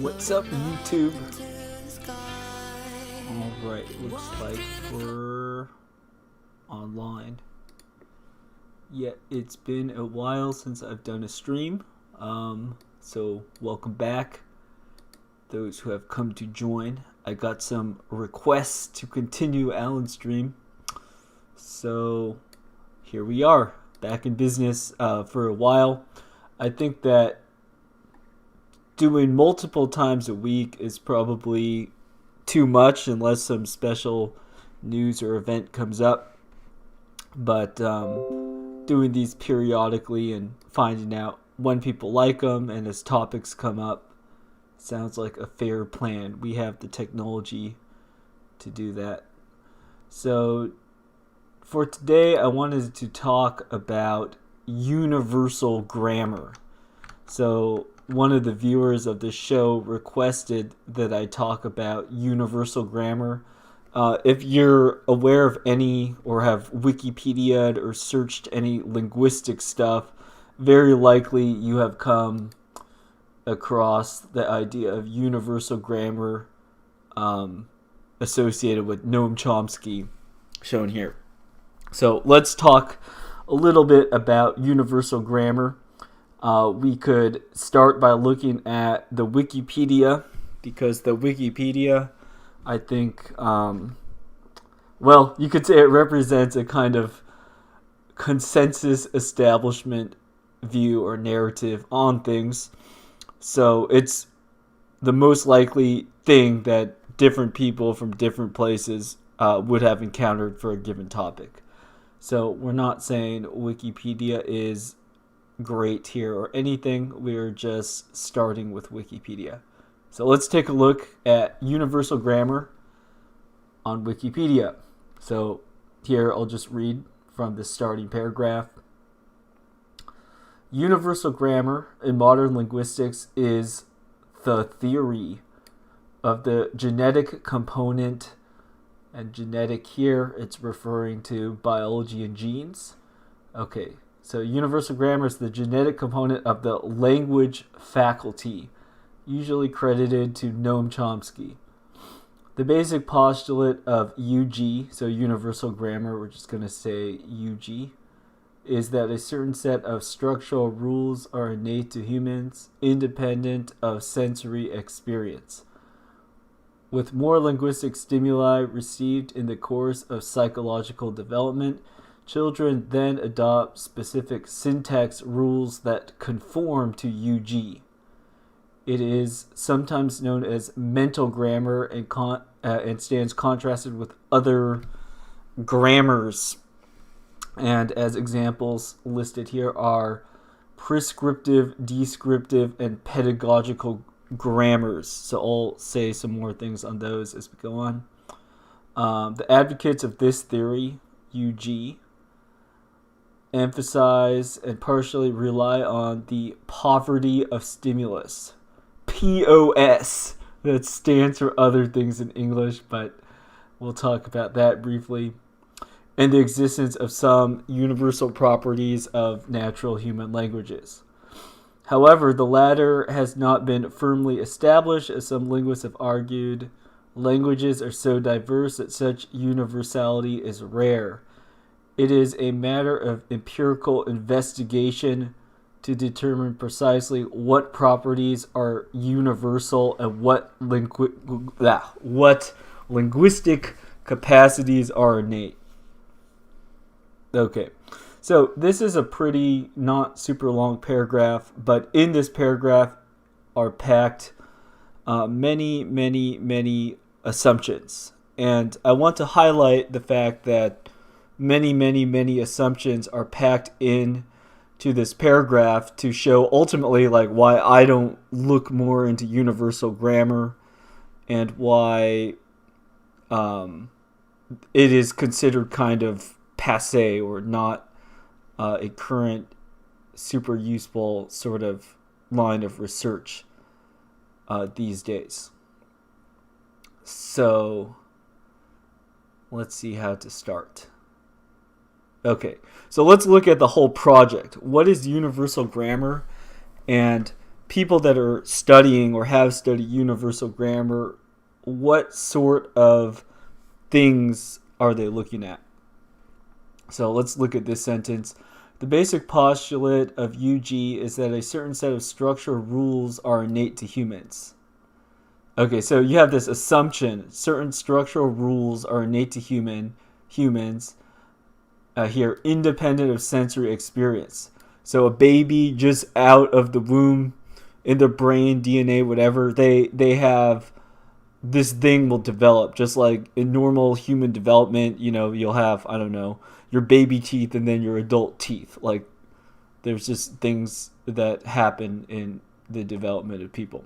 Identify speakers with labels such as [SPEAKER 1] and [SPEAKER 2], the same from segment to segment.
[SPEAKER 1] What's up, YouTube? Alright, looks like we're online. Yeah, it's been a while since I've done a stream. So welcome back, those who have come to join. I got some requests to continue Alan's stream. So here we are, back in business for a while. I think that doing multiple times a week is probably too much unless some special news or event comes up. But doing these periodically and finding out when people like them and as topics come up sounds like a fair plan. We have the technology to do that. So for today, I wanted to talk about universal grammar. So one of the viewers of the show requested that I talk about universal grammar. If you're aware of any or have Wikipedia'd or searched any linguistic stuff, very likely you have come across the idea of universal grammar associated with Noam Chomsky, shown here. So let's talk a little bit about universal grammar. We could start by looking at the Wikipedia, because the Wikipedia, I think, you could say it represents a kind of consensus establishment view or narrative on things. So it's the most likely thing that different people from different places would have encountered for a given topic. So we're not saying Wikipedia is great here or anything. We're just starting with Wikipedia. So let's take a look at universal grammar on Wikipedia. So here I'll just read from the starting paragraph. Universal grammar in modern linguistics is the theory of the genetic component, and genetic here, it's referring to biology and genes. Okay. So universal grammar is the genetic component of the language faculty, usually credited to Noam Chomsky. The basic postulate of UG, so universal grammar, we're just going to say UG, is that a certain set of structural rules are innate to humans, independent of sensory experience. With more linguistic stimuli received in the course of psychological development, children then adopt specific syntax rules that conform to UG. It is sometimes known as mental grammar and stands contrasted with other grammars. And as examples listed here are prescriptive, descriptive, and pedagogical grammars. So I'll say some more things on those as we go on. The advocates of this theory, UG, emphasize and partially rely on the poverty of stimulus. POS. That stands for other things in English, but we'll talk about that briefly. And the existence of some universal properties of natural human languages. However, the latter has not been firmly established, as some linguists have argued. Languages are so diverse that such universality is rare. It is a matter of empirical investigation to determine precisely what properties are universal and what linguistic capacities are innate. Okay, so this is a pretty not super long paragraph, but in this paragraph are packed many assumptions. And I want to highlight the fact that many assumptions are packed in to this paragraph to show ultimately why I don't look more into universal grammar and why it is considered kind of passé or not a current super useful sort of line of research these days. So let's see how to start. Okay, so let's look at the whole project. What is universal grammar? And people that are studying or have studied universal grammar, what sort of things are they looking at? So let's look at this sentence. The basic postulate of UG is that a certain set of structural rules are innate to humans. Okay, so you have this assumption, certain structural rules are innate to humans here, independent of sensory experience. So a baby just out of the womb, in their brain, DNA, whatever, they have this thing will develop. Just like in normal human development, you'll have, I don't know, your baby teeth and then your adult teeth. Like, there's just things that happen in the development of people.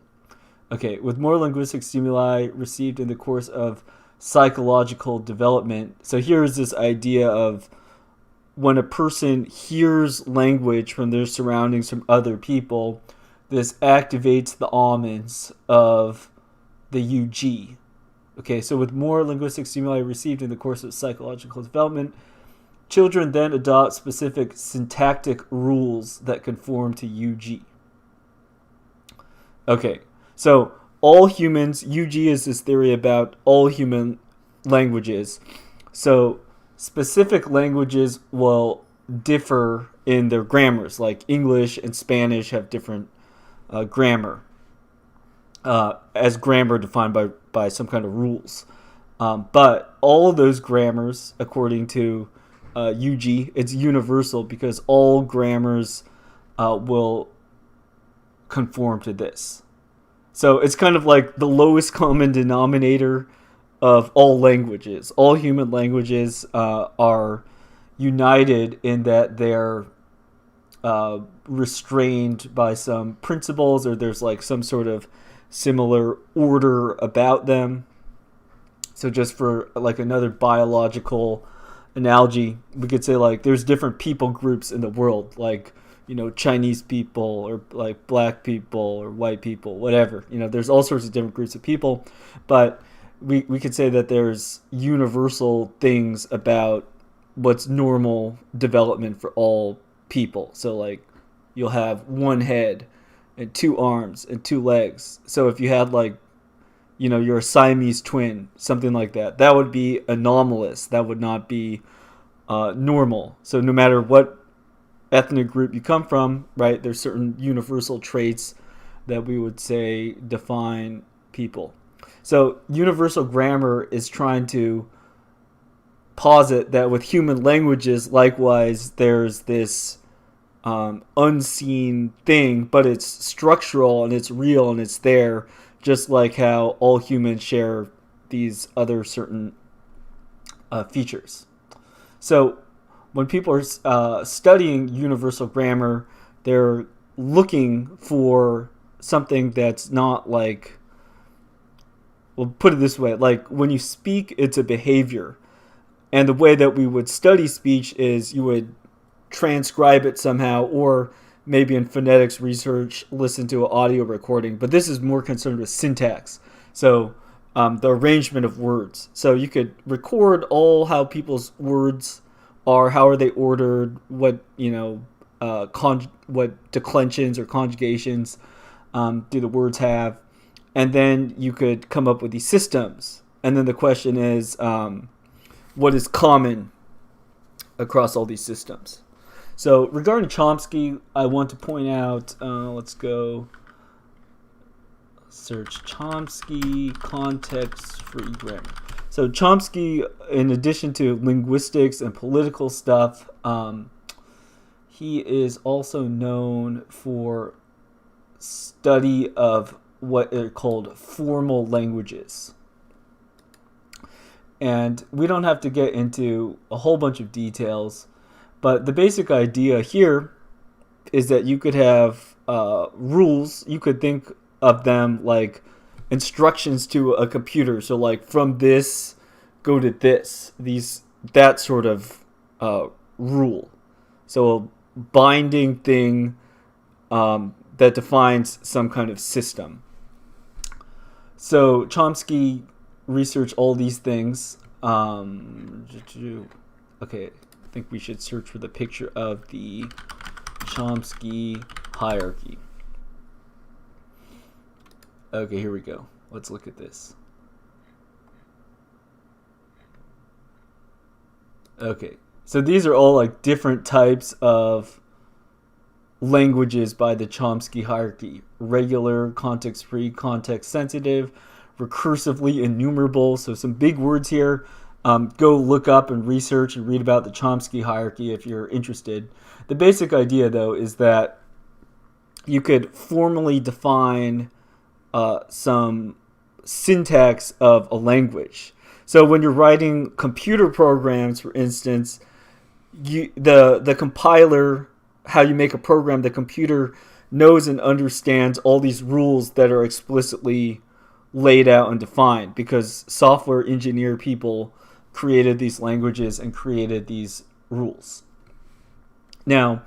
[SPEAKER 1] Okay, with more linguistic stimuli received in the course of psychological development. So here's this idea of when a person hears language from their surroundings, from other people, this activates the almonds of the UG. Okay, so with more linguistic stimuli received in the course of psychological development, children then adopt specific syntactic rules that conform to UG. Okay, so all humans, UG is this theory about all human languages. So specific languages will differ in their grammars, like English and Spanish have different grammar, as grammar defined by some kind of rules. But all of those grammars, according to UG, it's universal because all grammars will conform to this. So it's kind of like the lowest common denominator of all languages. All human languages are united in that they're restrained by some principles, or there's like some sort of similar order about them. So just for like another biological analogy, we could say like there's different people groups in the world, like, Chinese people or like black people or white people, whatever. There's all sorts of different groups of people, but we could say that there's universal things about what's normal development for all people. So like you'll have one head and two arms and two legs. So if you had like, you're a Siamese twin, something like that, that would be anomalous. That would not be normal. So no matter what ethnic group you come from, right, there's certain universal traits that we would say define people. So universal grammar is trying to posit that with human languages, likewise, there's this unseen thing, but it's structural and it's real and it's there, just like how all humans share these other certain features. So when people are studying universal grammar, they're looking for something that's not like, we'll put it this way, like when you speak, it's a behavior. And the way that we would study speech is you would transcribe it somehow, or maybe in phonetics research, listen to an audio recording. But this is more concerned with syntax. So the arrangement of words. So you could record all how people's words are, how are they ordered, what, what declensions or conjugations do the words have. And then you could come up with these systems. And then the question is, what is common across all these systems? So regarding Chomsky, I want to point out, let's go search Chomsky context-free grammar. So Chomsky, in addition to linguistics and political stuff, he is also known for study of what are called formal languages. And we don't have to get into a whole bunch of details, but the basic idea here is that you could have rules. You could think of them like instructions to a computer. So like from this, go to this. That sort of rule. So a binding thing that defines some kind of system. So Chomsky researched all these things. Okay, I think we should search for the picture of the Chomsky hierarchy. Okay, here we go. Let's look at this. Okay, so these are all like different types of languages by the Chomsky hierarchy: regular, context-free, context-sensitive, recursively enumerable. So some big words here. Go look up and research and read about the Chomsky hierarchy if you're interested. The basic idea, though, is that you could formally define some syntax of a language. So when you're writing computer programs, for instance, the compiler, how you make a program, the computer knows and understands all these rules that are explicitly laid out and defined because software engineer people created these languages and created these rules. Now,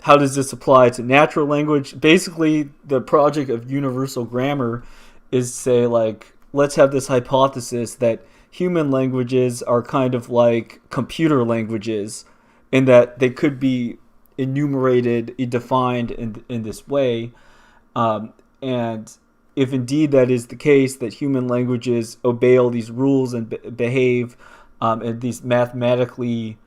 [SPEAKER 1] how does this apply to natural language? Basically, the project of universal grammar is say, like, let's have this hypothesis that human languages are kind of like computer languages in that they could be enumerated, defined in this way. And if indeed that is the case, that human languages obey all these rules and behave in these mathematically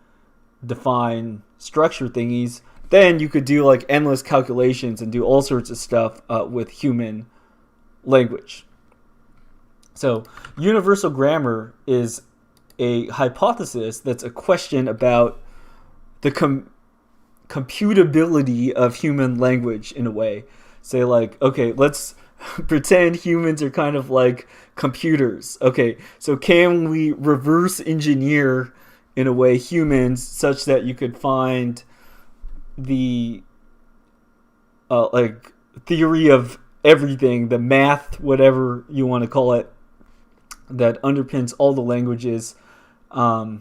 [SPEAKER 1] defined structure thingies, then you could do like endless calculations and do all sorts of stuff with human language. So universal grammar is a hypothesis that's a question about the computability of human language in a way. Say like, okay, let's pretend humans are kind of like computers. Okay, so can we reverse engineer in a way humans such that you could find the like theory of everything, the math, whatever you want to call it, that underpins all the languages, the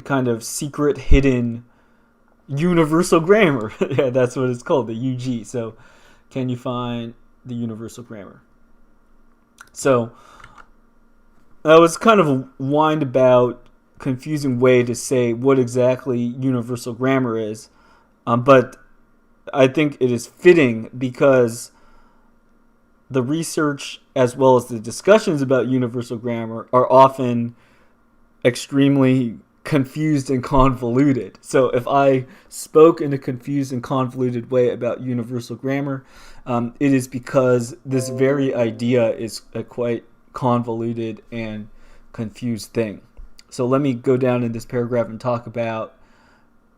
[SPEAKER 1] kind of secret hidden universal grammar. Yeah, that's what it's called, the UG. So can you find the universal grammar? So that was kind of a wind-about, confusing way to say what exactly universal grammar is. But I think it is fitting because the research as well as the discussions about universal grammar are often extremely confused and convoluted. So if I spoke in a confused and convoluted way about universal grammar, it is because this very idea is a quite convoluted and confused thing. So let me go down in this paragraph and talk about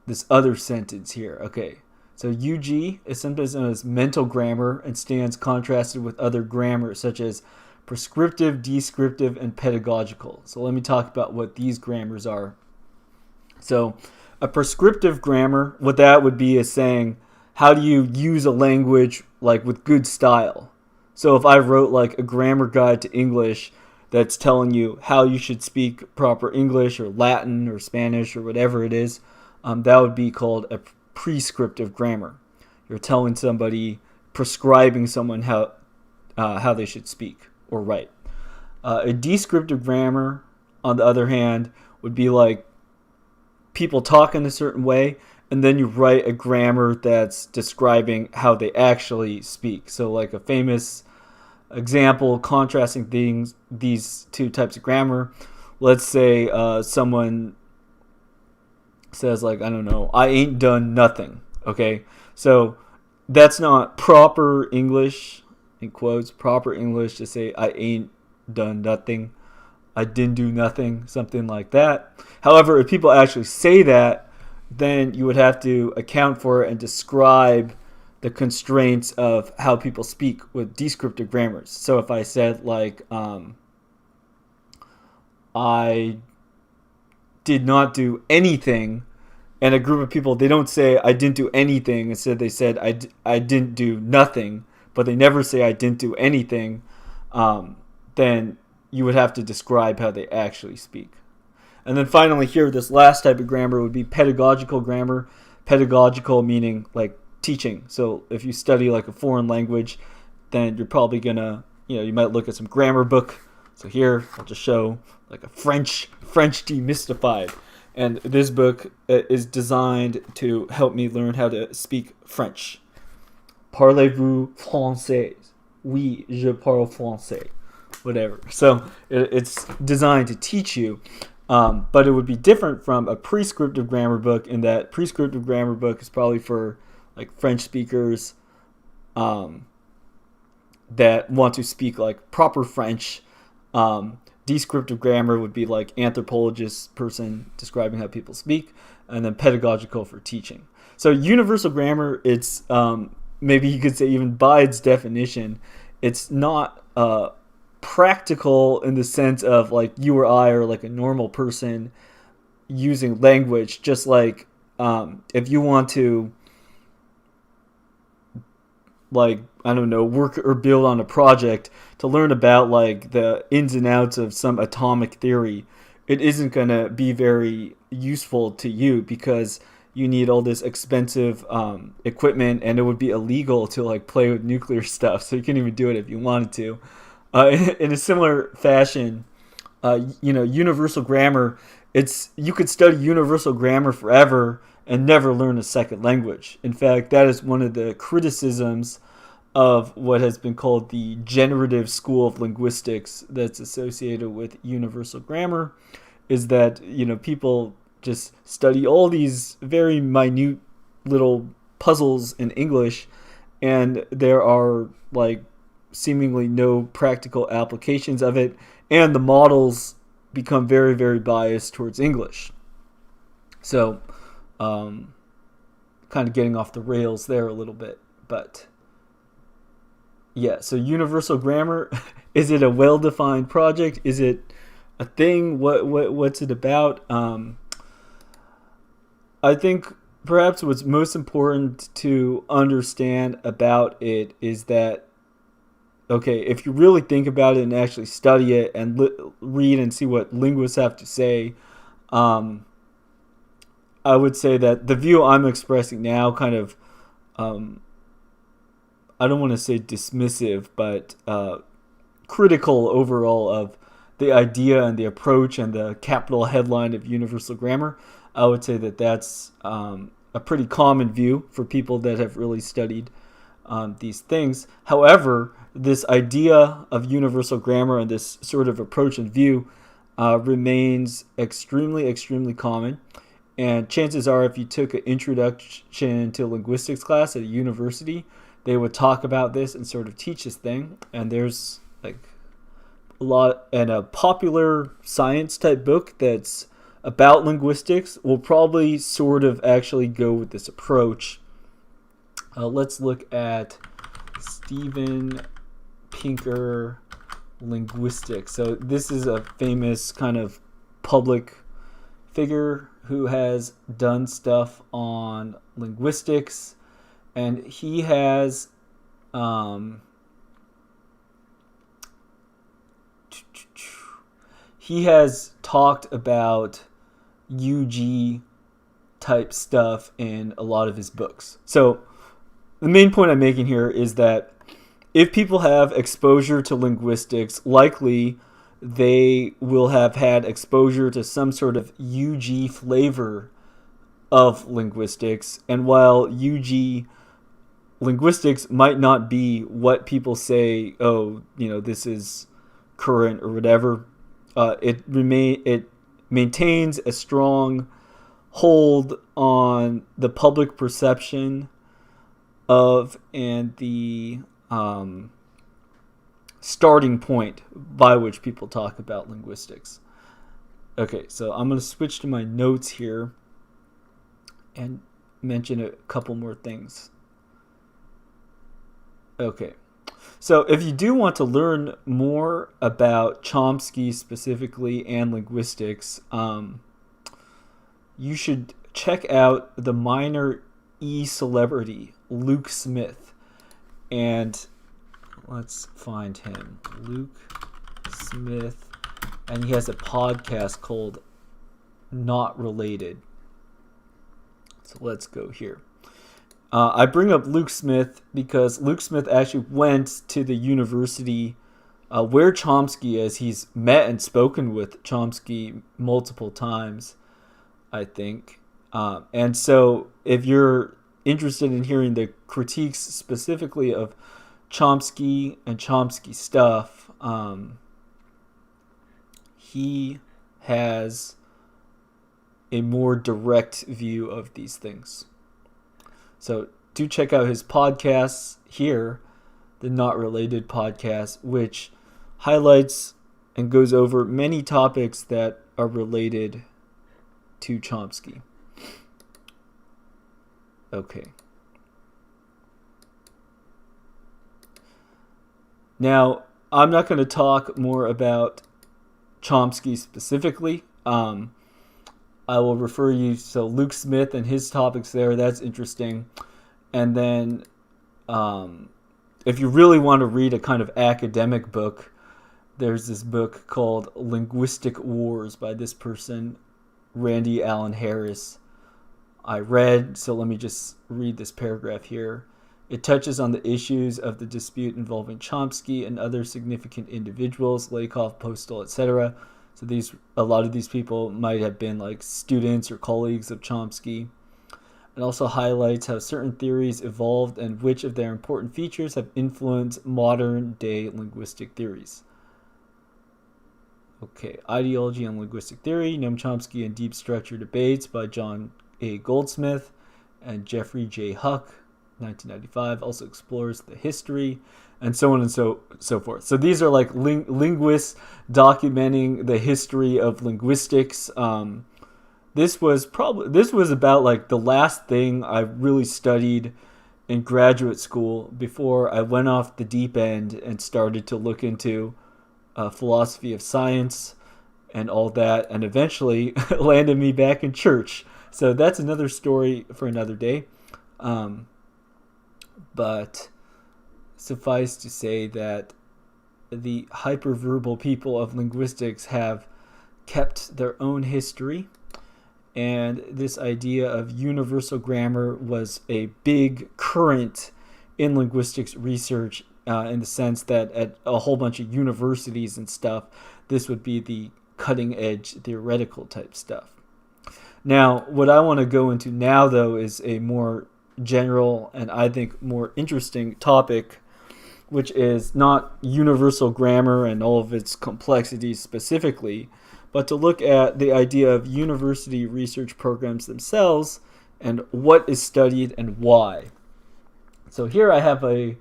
[SPEAKER 1] this other sentence here. Okay, so UG is sometimes known as mental grammar and stands contrasted with other grammars such as prescriptive, descriptive, and pedagogical. So let me talk about what these grammars are. So a prescriptive grammar, what that would be is saying, how do you use a language like with good style? So if I wrote like a grammar guide to English that's telling you how you should speak proper English or Latin or Spanish or whatever it is, that would be called a prescriptive grammar. You're telling somebody, prescribing someone how they should speak or write. A descriptive grammar, on the other hand, would be like people talk in a certain way, and then you write a grammar that's describing how they actually speak. So like a famous example contrasting these two types of grammar, let's say someone says like, I don't know, I ain't done nothing. Okay, so that's not proper English, in quotes, proper English to say I ain't done nothing, I didn't do nothing, something like that. However, if people actually say that, then you would have to account for it and describe the constraints of how people speak with descriptive grammars. So if I said like, I did not do anything, and a group of people, they don't say I didn't do anything, instead they said I didn't do nothing, but they never say I didn't do anything, then you would have to describe how they actually speak. And then finally here, this last type of grammar would be pedagogical grammar. Pedagogical meaning like teaching. So if you study like a foreign language, then you're probably gonna, you might look at some grammar book. So here I'll just show like a French demystified. And this book is designed to help me learn how to speak French. Parlez-vous français? Oui, je parle français. Whatever. So it's designed to teach you. But it would be different from a prescriptive grammar book in that prescriptive grammar book is probably for like French speakers that want to speak like proper French. Descriptive grammar would be like anthropologist person describing how people speak, and then pedagogical for teaching. So universal grammar, it's maybe you could say even by its definition, it's not practical in the sense of like you or I or like a normal person using language. Just like if you want to like, I don't know, work or build on a project to learn about like the ins and outs of some atomic theory, it isn't going to be very useful to you because you need all this expensive equipment, and it would be illegal to like play with nuclear stuff, so you couldn't even do it if you wanted to. In a similar fashion, universal grammar, you could study universal grammar forever and never learn a second language. In fact, that is one of the criticisms of what has been called the generative school of linguistics that's associated with universal grammar, is that people just study all these very minute little puzzles in English, and there are like seemingly no practical applications of it, and the models become very, very biased towards English. So kind of getting off the rails there a little bit, but yeah, so universal grammar, is it a well-defined project? Is it a thing? What's it about? I think perhaps what's most important to understand about it is that, okay, if you really think about it and actually study it and read and see what linguists have to say, I would say that the view I'm expressing now kind of, I don't want to say dismissive, but critical overall of the idea and the approach and the capital headline of universal grammar. I would say that that's a pretty common view for people that have really studied these things. However, this idea of universal grammar and this sort of approach and view remains extremely, extremely common. And chances are, if you took an introduction to linguistics class at a university, they would talk about this and sort of teach this thing. And there's like a lot, and a popular science type book that's about linguistics will probably sort of actually go with this approach. Let's look at Steven Pinker Linguistics. So this is a famous kind of public figure who has done stuff on linguistics, and he has talked about UG type stuff in a lot of his books. So the main point I'm making here is that if people have exposure to linguistics, likely they will have had exposure to some sort of UG flavor of linguistics. And while UG linguistics might not be what people say, oh, this is current or whatever, it maintains a strong hold on the public perception of and the starting point by which people talk about linguistics. Okay, so I'm going to switch to my notes here and mention a couple more things. Okay, so if you do want to learn more about Chomsky specifically and linguistics, you should check out the minor E celebrity, Luke Smith. And let's find him. Luke Smith. And he has a podcast called Not Related. So let's go here. I bring up Luke Smith because Luke Smith actually went to the university where Chomsky is. He's met and spoken with Chomsky multiple times, I think. And so if you're interested in hearing the critiques specifically of Chomsky and Chomsky stuff, he has a more direct view of these things. So do check out his podcasts here, the Not Related podcast, which highlights and goes over many topics that are related to Chomsky. Okay. Now, I'm not going to talk more about Chomsky specifically. I will refer you to Luke Smith and his topics there. That's interesting. And then if you really want to read a kind of academic book, there's this book called Linguistic Wars by this person, Randy Allen Harris. I read, so let me just read this paragraph here. It touches on the issues of the dispute involving Chomsky and other significant individuals, Lakoff, Postal, etc. So a lot of these people might have been like students or colleagues of Chomsky. It also highlights how certain theories evolved and which of their important features have influenced modern-day linguistic theories. Okay, Ideology and Linguistic Theory, Noam Chomsky and Deep Structure Debates by John A. Goldsmith and Jeffrey J. Huck, 1995, also explores the history and so on and so forth. So these are like linguists documenting the history of linguistics. This was about like the last thing I really studied in graduate school before I went off the deep end and started to look into philosophy of science and all that, and eventually landed me back in church. So that's another story for another day. But suffice to say that the hyperverbal people of linguistics have kept their own history, and this idea of universal grammar was a big current in linguistics research, in the sense that at a whole bunch of universities and stuff, this would be the cutting edge theoretical type stuff. Now, what I want to go into now, though, is a more general and I think more interesting topic, which is not universal grammar and all of its complexities specifically, but to look at the idea of university research programs themselves and what is studied and why. So here I have a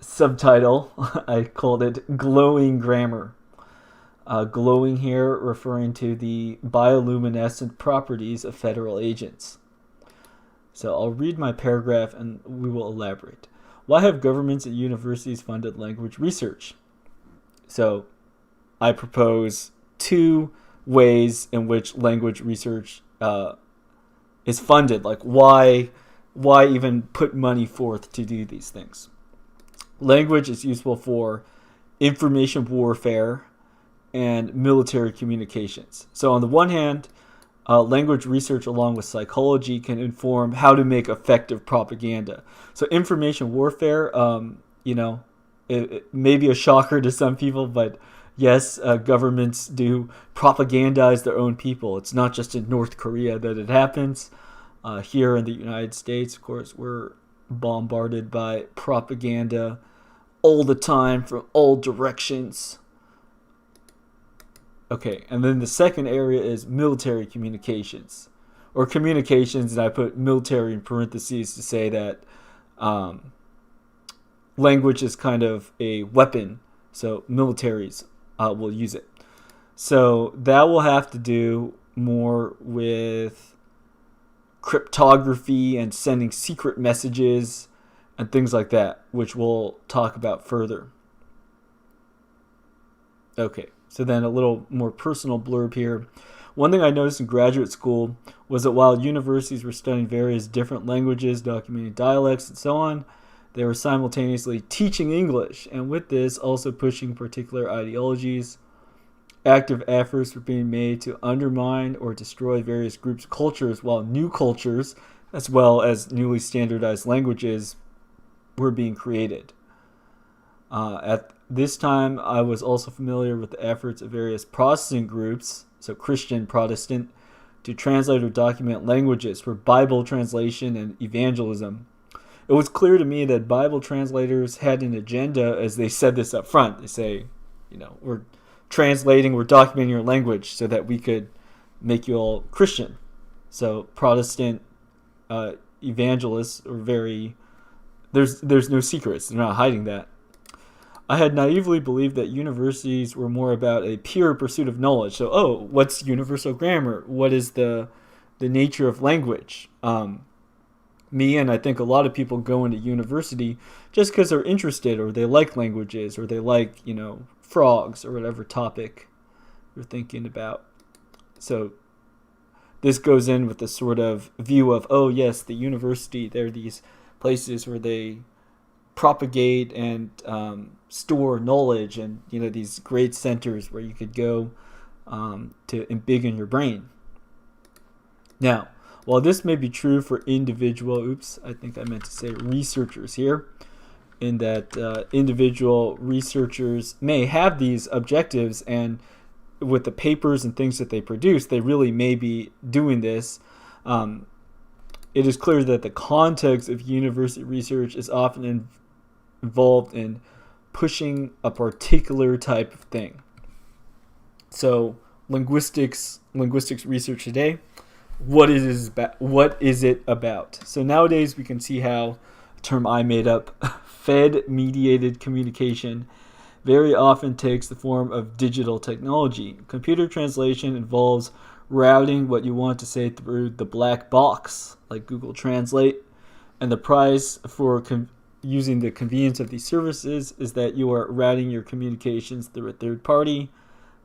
[SPEAKER 1] subtitle. I called it Glowing Grammar. Glowing here referring to the bioluminescent properties of federal agents. So I'll read my paragraph and we will elaborate. Why have governments and universities funded language research? So I propose two ways in which language research is funded. Like why even put money forth to do these things? Language is useful for information warfare and military communications. So on the one hand, language research along with psychology can inform how to make effective propaganda. So information warfare, it may be a shocker to some people, but yes, governments do propagandize their own people. It's not just in North Korea that it happens. Here in the United States, of course, we're bombarded by propaganda all the time from all directions. Okay, and then the second area is military communications, or communications, and I put military in parentheses to say that language is kind of a weapon, so militaries will use it. So that will have to do more with cryptography and sending secret messages and things like that, which we'll talk about further. Okay. So then a little more personal blurb here. One thing I noticed in graduate school was that while universities were studying various different languages, documenting dialects, and so on, they were simultaneously teaching English, and with this also pushing particular ideologies. Active efforts were being made to undermine or destroy various groups' cultures, while new cultures, as well as newly standardized languages, were being created. At this time, I was also familiar with the efforts of various Protestant groups, so Christian, Protestant, to translate or document languages for Bible translation and evangelism. it was clear to me that Bible translators had an agenda, as they said this up front. They say, we're translating, we're documenting your language so that we could make you all Christian. So Protestant evangelists are very, there's no secrets. They're not hiding that. I had naively believed that universities were more about a pure pursuit of knowledge. So, what's universal grammar? What is the nature of language? Me and I think a lot of people go into university just because they're interested, or they like languages, or they like, frogs, or whatever topic you're thinking about. So this goes in with the sort of view of, oh yes, the university, they're these places where they propagate and store knowledge, and these great centers where you could go to embiggen your brain. Now, while this may be true for researchers here, in that individual researchers may have these objectives, and with the papers and things that they produce, they really may be doing this. It is clear that the context of university research is often involved in pushing a particular type of thing. So, linguistics research today, what is it about? So nowadays we can see how a term I made up, Fed-mediated communication, very often takes the form of digital technology. Computer translation involves routing what you want to say through the black box, like Google Translate, and the price for using the convenience of these services is that you are routing your communications through a third party.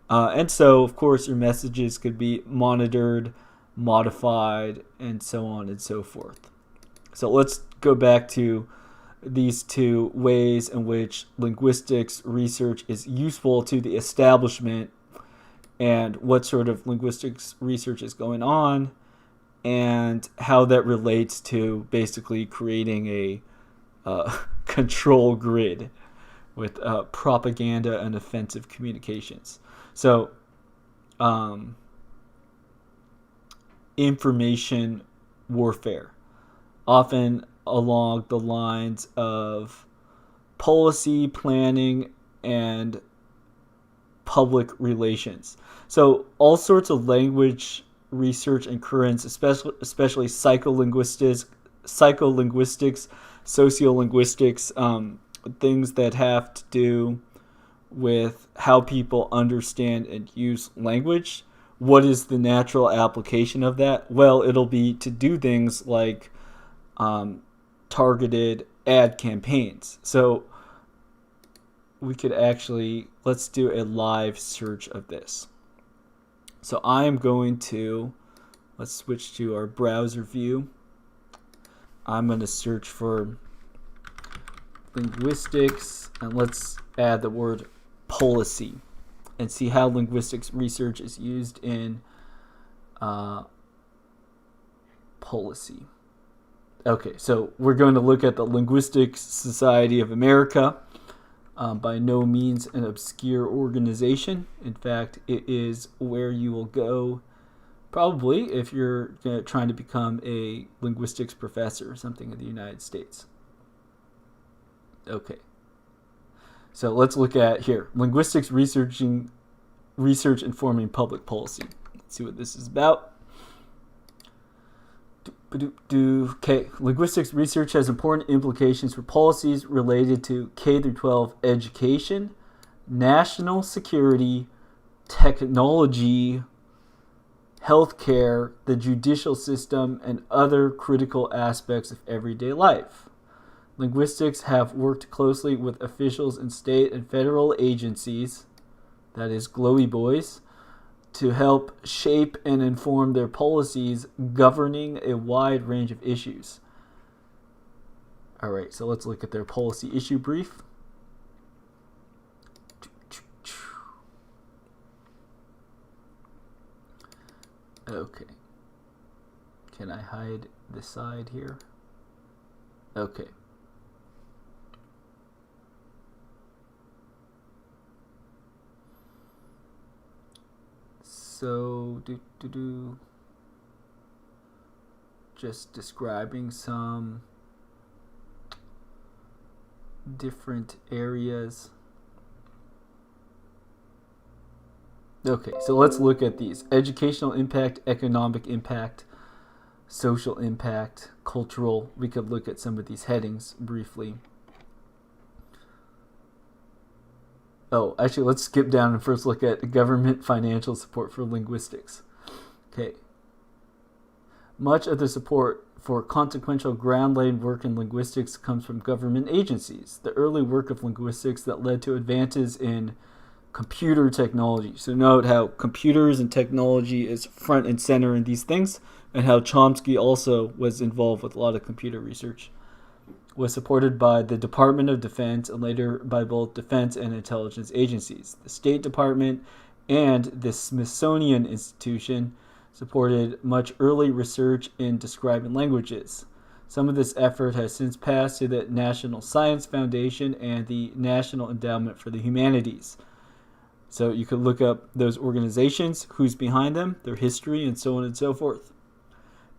[SPEAKER 1] And so, of course, your messages could be monitored, modified, and so on and so forth. So let's go back to these two ways in which linguistics research is useful to the establishment, and what sort of linguistics research is going on, and how that relates to basically creating a control grid with propaganda and offensive communications. So, information warfare, often along the lines of policy planning and public relations. So all sorts of language research and currents, especially psycholinguistics, sociolinguistics, things that have to do with how people understand and use language. What is the natural application of that? Well, it'll be to do things like targeted ad campaigns. So we could actually, let's do a live search of this. So I am going to, let's switch to our browser view. I'm going to search for linguistics, and let's add the word policy and see how linguistics research is used in policy. Okay, so we're going to look at the Linguistics Society of America. By no means an obscure organization. In fact, it is where you will go probably if you're trying to become a linguistics professor or something in the United States. Okay. So let's look at here. Linguistics research informing public policy. Let's see what this is about. Okay, linguistics research has important implications for policies related to K-12 education, national security, technology, healthcare, the judicial system, and other critical aspects of everyday life. Linguistics have worked closely with officials in state and federal agencies, that is, glowy boys, to help shape and inform their policies governing a wide range of issues. All right, so let's look at their policy issue brief. Okay. Can I hide the side here? Okay. So, just describing some different areas. Okay, so let's look at these. Educational impact, economic impact, social impact, cultural. We could look at some of these headings briefly. Oh, actually, let's skip down and first look at government financial support for linguistics. Okay. Much of the support for consequential ground-laid work in linguistics comes from government agencies. The early work of linguistics that led to advances in computer technology. So note how computers and technology is front and center in these things, and how Chomsky also was involved with a lot of computer research. Was supported by the Department of Defense and later by both defense and intelligence agencies. The State Department and the Smithsonian Institution supported much early research in describing languages. Some of this effort has since passed to the National Science Foundation and the National Endowment for the Humanities. So you could look up those organizations, who's behind them, their history, and so on and so forth.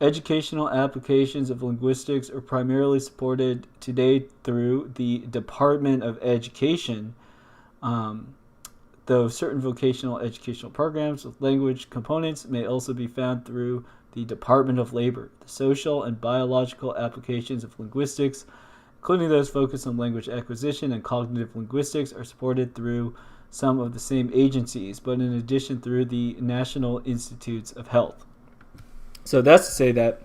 [SPEAKER 1] Educational applications of linguistics are primarily supported today through the Department of Education, though certain vocational educational programs with language components may also be found through the Department of Labor. The social and biological applications of linguistics, including those focused on language acquisition and cognitive linguistics, are supported through some of the same agencies, but in addition through the National Institutes of Health. So that's to say that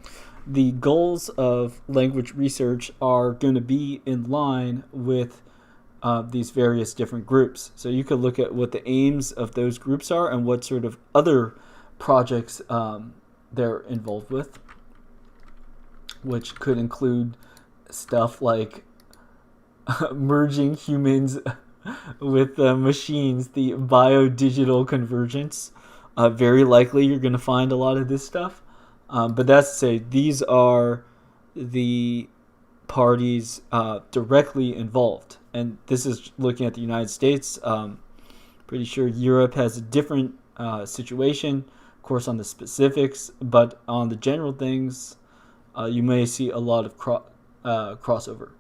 [SPEAKER 1] the goals of language research are going to be in line with these various different groups. So you could look at what the aims of those groups are and what sort of other projects they're involved with, which could include stuff like merging humans with machines, the biodigital convergence. Very likely you're going to find a lot of this stuff. But that's to say, these are the parties directly involved. And this is looking at the United States. Pretty sure Europe has a different situation, of course, on the specifics. But on the general things, you may see a lot of crossover.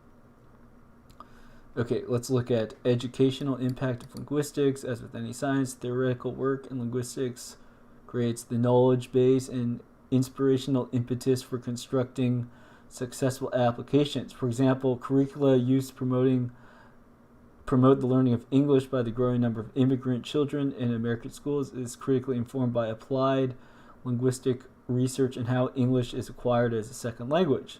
[SPEAKER 1] Okay, let's look at educational impact of linguistics. As with any science, theoretical work in linguistics creates the knowledge base and inspirational impetus for constructing successful applications. For example, curricula used to promote the learning of English by the growing number of immigrant children in American schools is critically informed by applied linguistic research and how English is acquired as a second language.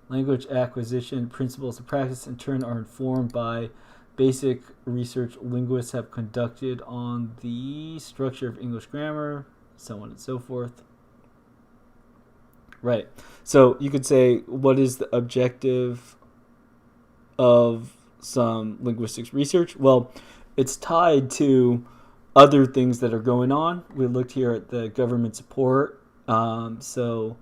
[SPEAKER 1] Language acquisition principles and practice in turn are informed by basic research linguists have conducted on the structure of English grammar, so on and so forth. Right. So you could say, what is the objective of some linguistics research? Well, it's tied to other things that are going on. We looked here at the government support, so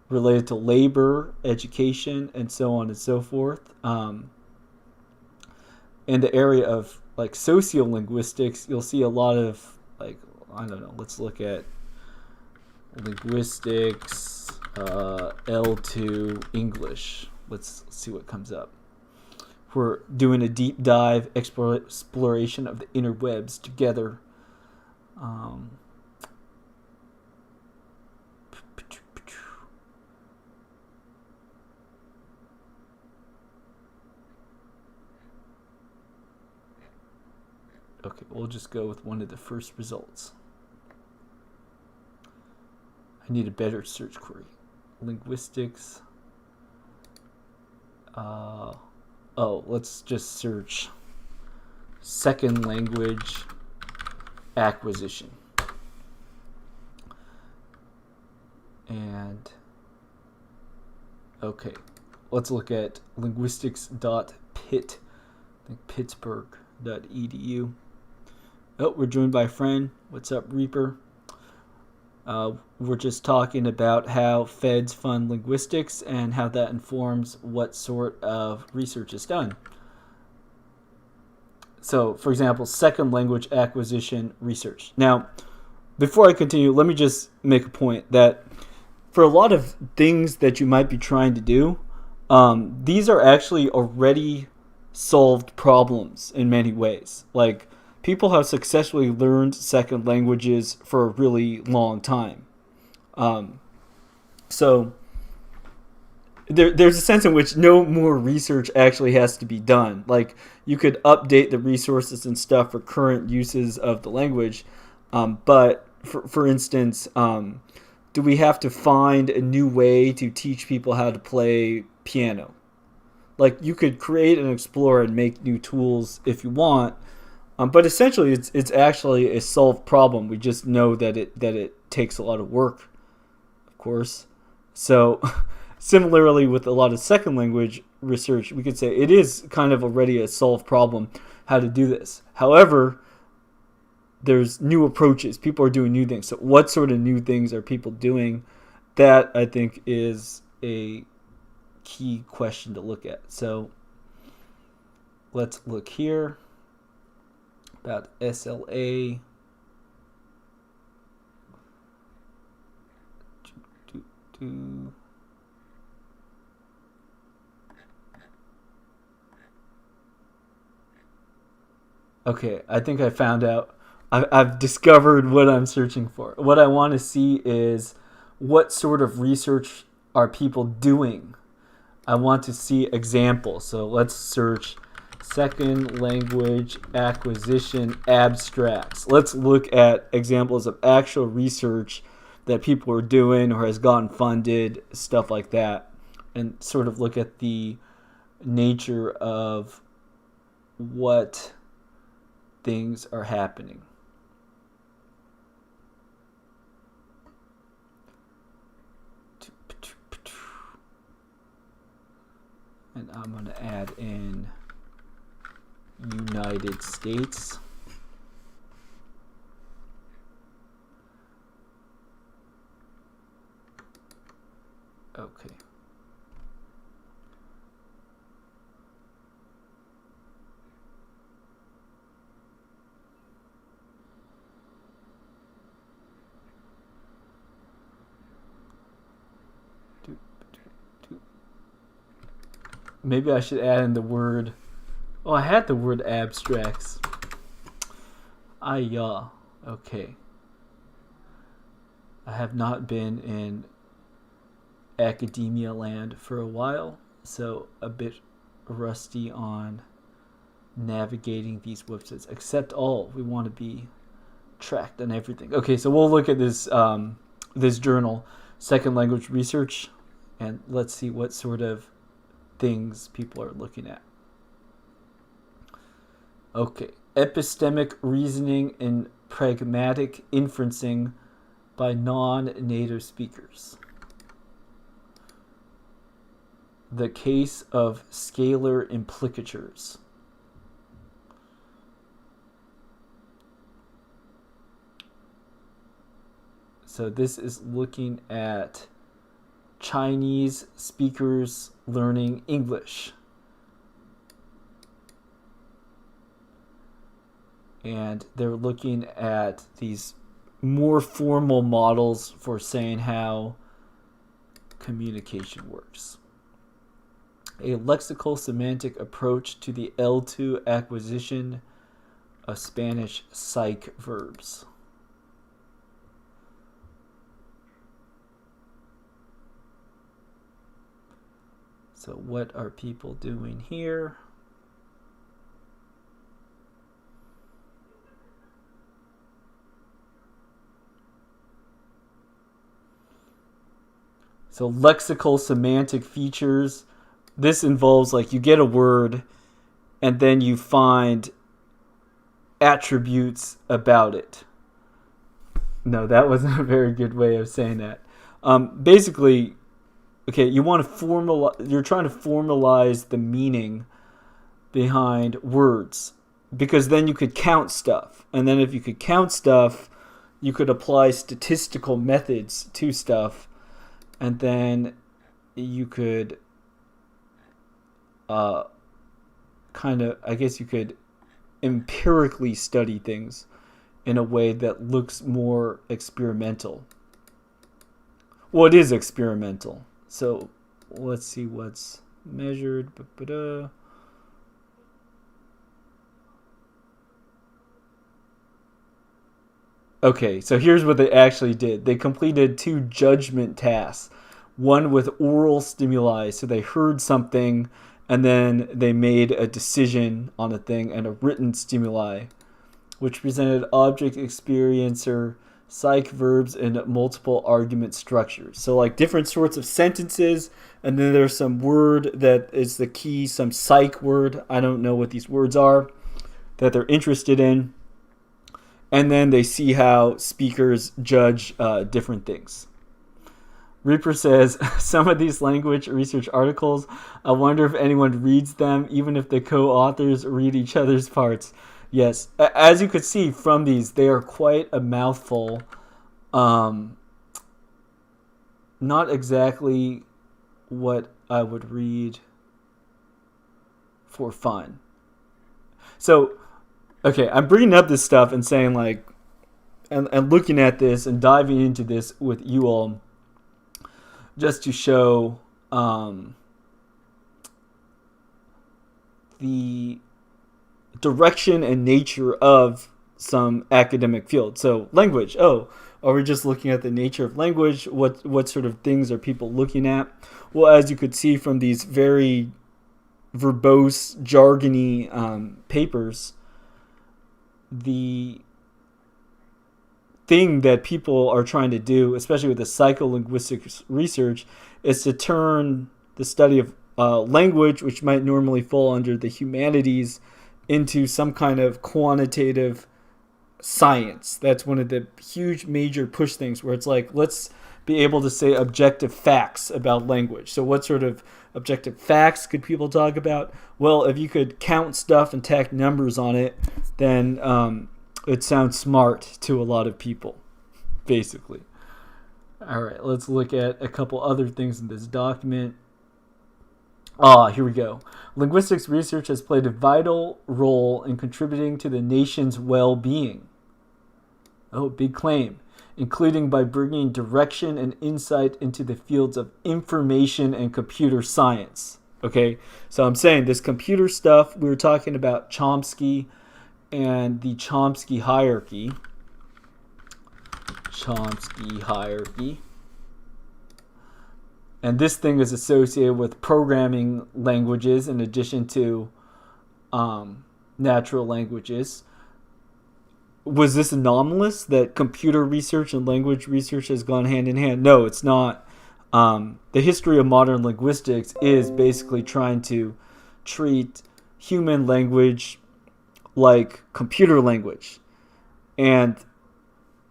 [SPEAKER 1] related to labor, education, and so on and so forth. In the area of like sociolinguistics, you'll see a lot of let's look at linguistics, L2 English. Let's see what comes up. We're doing a deep dive exploration of the interwebs together. Okay, we'll just go with one of the first results. I need a better search query. Linguistics. Let's just search second language acquisition. And okay, let's look at linguistics.pitt, Pittsburgh.edu. Oh, we're joined by a friend. What's up, Reaper? We're just talking about how feds fund linguistics and how that informs what sort of research is done. So, for example, second language acquisition research. Now, before I continue, let me just make a point that for a lot of things that you might be trying to do, these are actually already solved problems in many ways. Like, people have successfully learned second languages for a really long time. So there's a sense in which no more research actually has to be done. Like, you could update the resources and stuff for current uses of the language, but for instance, do we have to find a new way to teach people how to play piano? Like, you could create and explore and make new tools if you want, but essentially it's actually a solved problem. We just know that it takes a lot of work, of course. So similarly with a lot of second language research, we could say it is kind of already a solved problem how to do this. However, there's new approaches. People are doing new things. So what sort of new things are people doing? That, I think, is a key question to look at. So let's look here about SLA. Okay, I think I found out. I've discovered what I'm searching for. What I want to see is what sort of research are people doing. I want to see examples. So let's search second language acquisition abstracts. Let's look at examples of actual research that people are doing or has gotten funded, stuff like that, and sort of look at the nature of what things are happening. And I'm going to add in United States. Okay. Maybe I should add in the word. Oh, I had the word abstracts. Okay. I have not been in academia land for a while, so a bit rusty on navigating these websites. Accept all. We want to be tracked on everything. Okay, so we'll look at this this journal, Second Language Research, and let's see what sort of things people are looking at. Okay, epistemic reasoning and pragmatic inferencing by non-native speakers. The case of scalar implicatures. So this is looking at Chinese speakers learning English. And they're looking at these more formal models for saying how communication works. A lexical semantic approach to the L2 acquisition of Spanish psych verbs. So what are people doing here? So lexical semantic features. This involves, like, you get a word and then you find attributes about it. No, that wasn't a very good way of saying that. Basically, okay, you're trying to formalize the meaning behind words, because then you could count stuff. And then if you could count stuff, you could apply statistical methods to stuff. And then you could you could empirically study things in a way that looks more experimental. Well, it is experimental. So let's see what's measured. Okay, so here's what they actually did. They completed 2 judgment tasks. One with oral stimuli, so they heard something and then they made a decision on a thing, and a written stimuli, which presented object experiencer psych verbs and multiple argument structures. So like different sorts of sentences, and then there's some word that is the key, some psych word. I don't know what these words are that they're interested in. And then they see how speakers judge different things. Reaper says, some of these language research articles, I wonder if anyone reads them, even if the co-authors read each other's parts. Yes, as you could see from these, they are quite a mouthful. Not exactly what I would read for fun. So, okay, I'm bringing up this stuff and saying like, and looking at this and diving into this with you all, just to show the direction and nature of some academic field. So language. Oh, are we just looking at the nature of language? What sort of things are people looking at? Well, as you could see from these very verbose, jargony papers, the thing that people are trying to do, especially with the psycholinguistics research, is to turn the study of language, which might normally fall under the humanities, into some kind of quantitative science. That's one of the huge major push things, where it's like, let's be able to say objective facts about language. So what sort of objective facts could people talk about? Well, if you could count stuff and tack numbers on it, then it sounds smart to a lot of people, basically. All right, let's look at a couple other things in this document. Here we go. Linguistics research has played a vital role in contributing to the nation's well-being. Oh, big claim. Including by bringing direction and insight into the fields of information and computer science. Okay, so I'm saying this computer stuff, we were talking about Chomsky and the Chomsky Hierarchy. Chomsky Hierarchy. And this thing is associated with programming languages in addition to natural languages. Was this anomalous that computer research and language research has gone hand in hand? No, it's not. The history of modern linguistics is basically trying to treat human language like computer language. And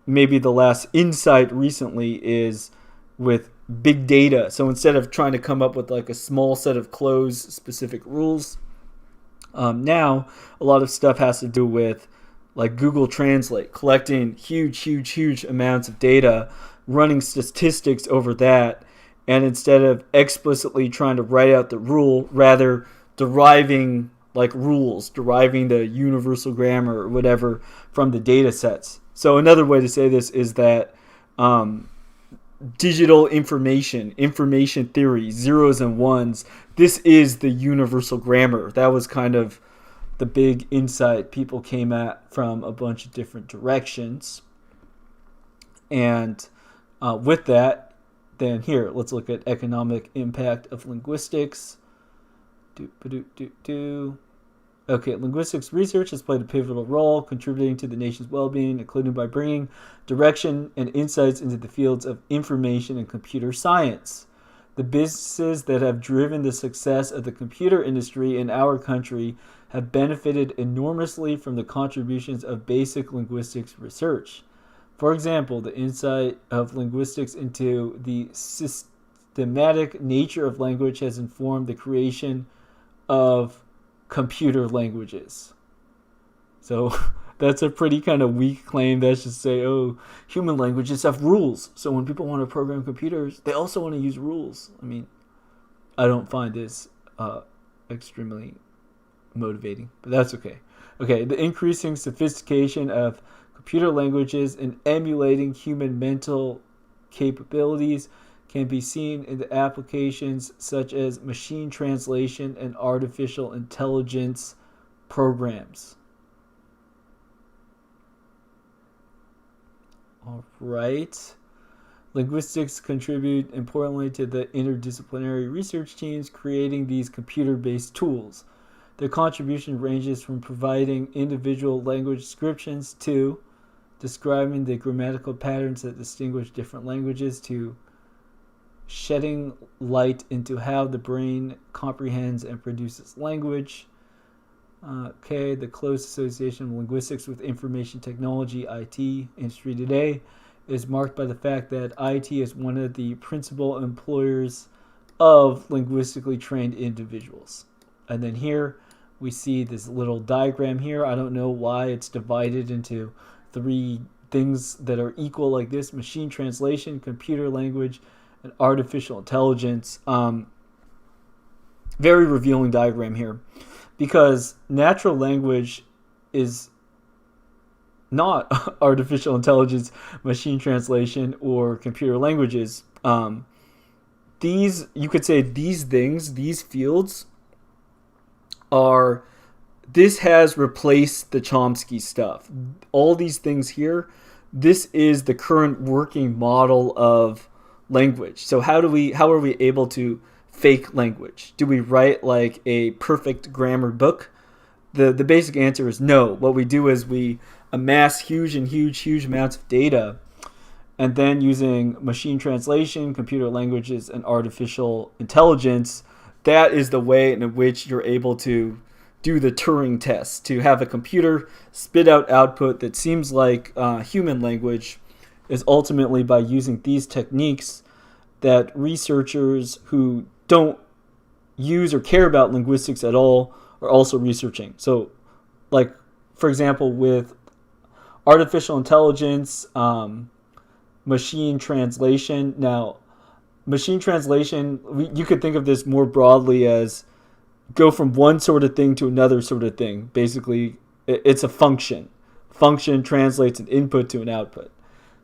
[SPEAKER 1] maybe the last insight recently is with big data. So instead of trying to come up with like a small set of closed specific rules, now a lot of stuff has to do with like Google Translate, collecting huge amounts of data, running statistics over that, and instead of explicitly trying to write out the rule, rather deriving like rules, deriving the universal grammar or whatever from the data sets. So another way to say this is that digital information theory, zeros and ones, this is the universal grammar. That was kind of the big insight people came at from a bunch of different directions. And with that, then here, let's look at economic impact of linguistics. Okay, linguistics research has played a pivotal role contributing to the nation's well-being, including by bringing direction and insights into the fields of information and computer science. The businesses that have driven the success of the computer industry in our country have benefited enormously from the contributions of basic linguistics research. For example, the insight of linguistics into the systematic nature of language has informed the creation of computer languages. So that's a pretty kind of weak claim. That's just say, oh, human languages have rules. So when people want to program computers, they also want to use rules. I mean, I don't find this extremely motivating, but that's okay. Okay, the increasing sophistication of computer languages in emulating human mental capabilities can be seen in the applications such as machine translation and artificial intelligence programs. All right. Linguistics contribute importantly to the interdisciplinary research teams creating these computer-based tools. Their contribution ranges from providing individual language descriptions to describing the grammatical patterns that distinguish different languages to shedding light into how the brain comprehends and produces language. The close association of linguistics with information technology, IT, industry today is marked by the fact that IT is one of the principal employers of linguistically trained individuals. And then here we see this little diagram here. I don't know why it's divided into three things that are equal like this: machine translation, computer language, and artificial intelligence. Very revealing diagram here, because natural language is not artificial intelligence, machine translation, or computer languages. You could say these things, these fields this has replaced the Chomsky stuff. All these things here, this is the current working model of language. So how are we able to fake language? Do we write like a perfect grammar book? The basic answer is no. What we do is we amass huge amounts of data, and then using machine translation, computer languages, and artificial intelligence, that is the way in which you're able to do the Turing test, to have a computer spit out output that seems like human language, is ultimately by using these techniques that researchers who don't use or care about linguistics at all are also researching. So, like, for example, with artificial intelligence, machine translation. Now, machine translation, you could think of this more broadly as go from one sort of thing to another sort of thing. Basically, it's a function. Function translates an input to an output.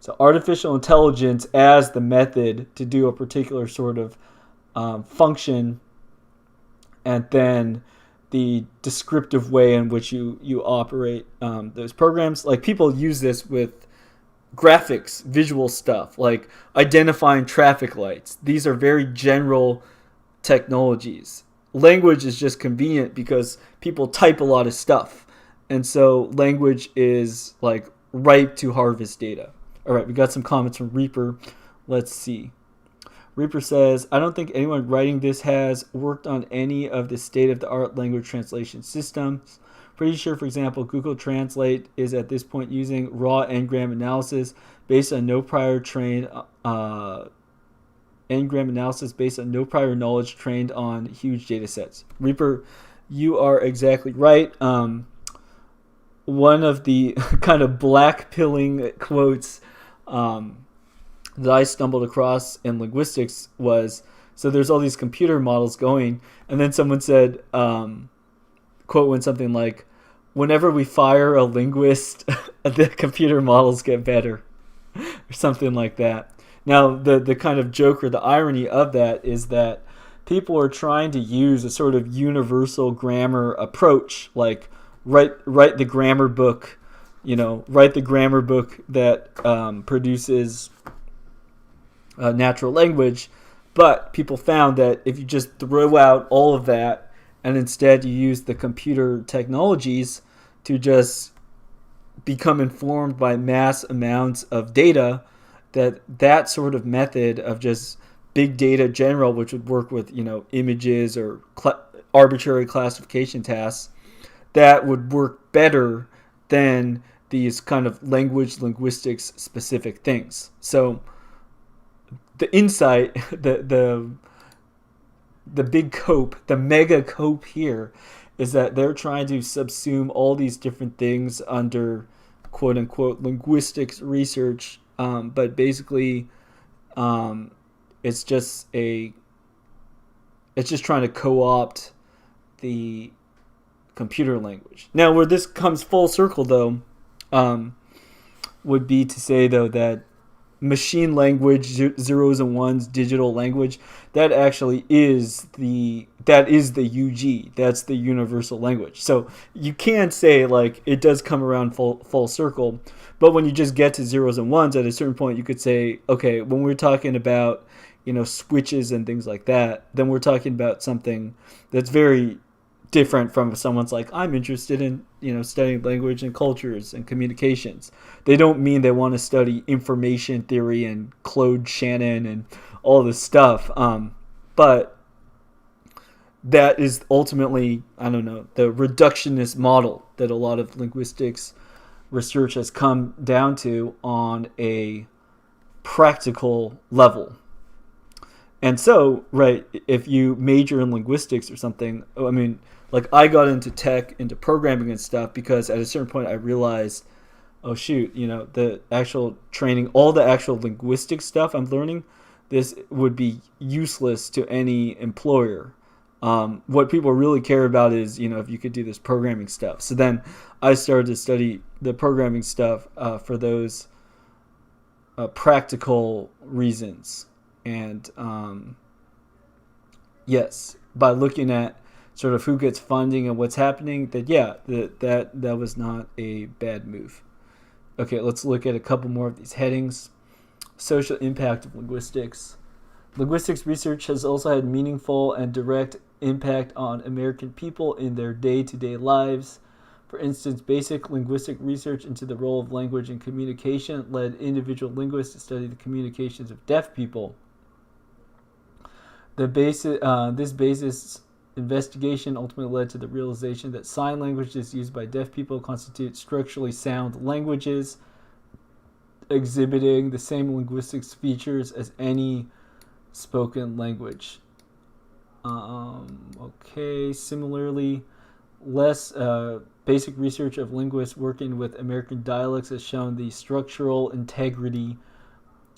[SPEAKER 1] So artificial intelligence as the method to do a particular sort of function, and then the descriptive way in which you operate those programs. Like, people use this with graphics, visual stuff, like identifying traffic lights. These are very general technologies. Language is just convenient because people type a lot of stuff. And so language is like ripe to harvest data. All right, we got some comments from Reaper. Let's see. Reaper says, I don't think anyone writing this has worked on any of the state-of-the-art language translation systems. Pretty sure, for example, Google Translate is at this point using raw n-gram analysis based on no prior knowledge trained on huge data sets. Reaper, you are exactly right. One of the kind of black-pilling quotes that I stumbled across in linguistics was, so there's all these computer models going, and then someone said, quote went something like, whenever we fire a linguist, the computer models get better, or something like that. Now, the kind of joke or the irony of that is that people are trying to use a sort of universal grammar approach, like write the grammar book, write the grammar book that produces natural language. But people found that if you just throw out all of that and instead you use the computer technologies to just become informed by mass amounts of data, that sort of method of just big data general, which would work with images or arbitrary classification tasks, that would work better than these kind of linguistics specific things. So the insight, the big cope, the mega cope here is that they're trying to subsume all these different things under quote unquote linguistics research, but basically it's just trying to co-opt the computer language. Now, where this comes full circle though, would be to say though that machine language, zeros and ones, digital language, that actually is the UG. That's the universal language. So you can say like it does come around full circle, but when you just get to zeros and ones at a certain point, you could say, okay, when we're talking about switches and things like that, then we're talking about something that's very different from if someone's like, I'm interested in studying language and cultures and communications. They don't mean they want to study information theory and Claude Shannon and all this stuff. But that is ultimately, I don't know, the reductionist model that a lot of linguistics research has come down to on a practical level. And so, right, if you major in linguistics or something, I mean, like I got into tech, into programming and stuff because at a certain point I realized, oh shoot, the actual training, all the actual linguistic stuff I'm learning, this would be useless to any employer. What people really care about is, if you could do this programming stuff. So then I started to study the programming stuff for those practical reasons. And yes, by looking at sort of who gets funding and what's happening, that was not a bad move. Okay, let's look at a couple more of these headings. Social impact of linguistics. Linguistics research has also had meaningful and direct impact on American people in their day-to-day lives. For instance, basic linguistic research into the role of language in communication led individual linguists to study the communications of deaf people. This basis investigation ultimately led to the realization that sign languages used by deaf people constitute structurally sound languages, exhibiting the same linguistic features as any spoken language. Similarly, less basic research of linguists working with American dialects has shown the structural integrity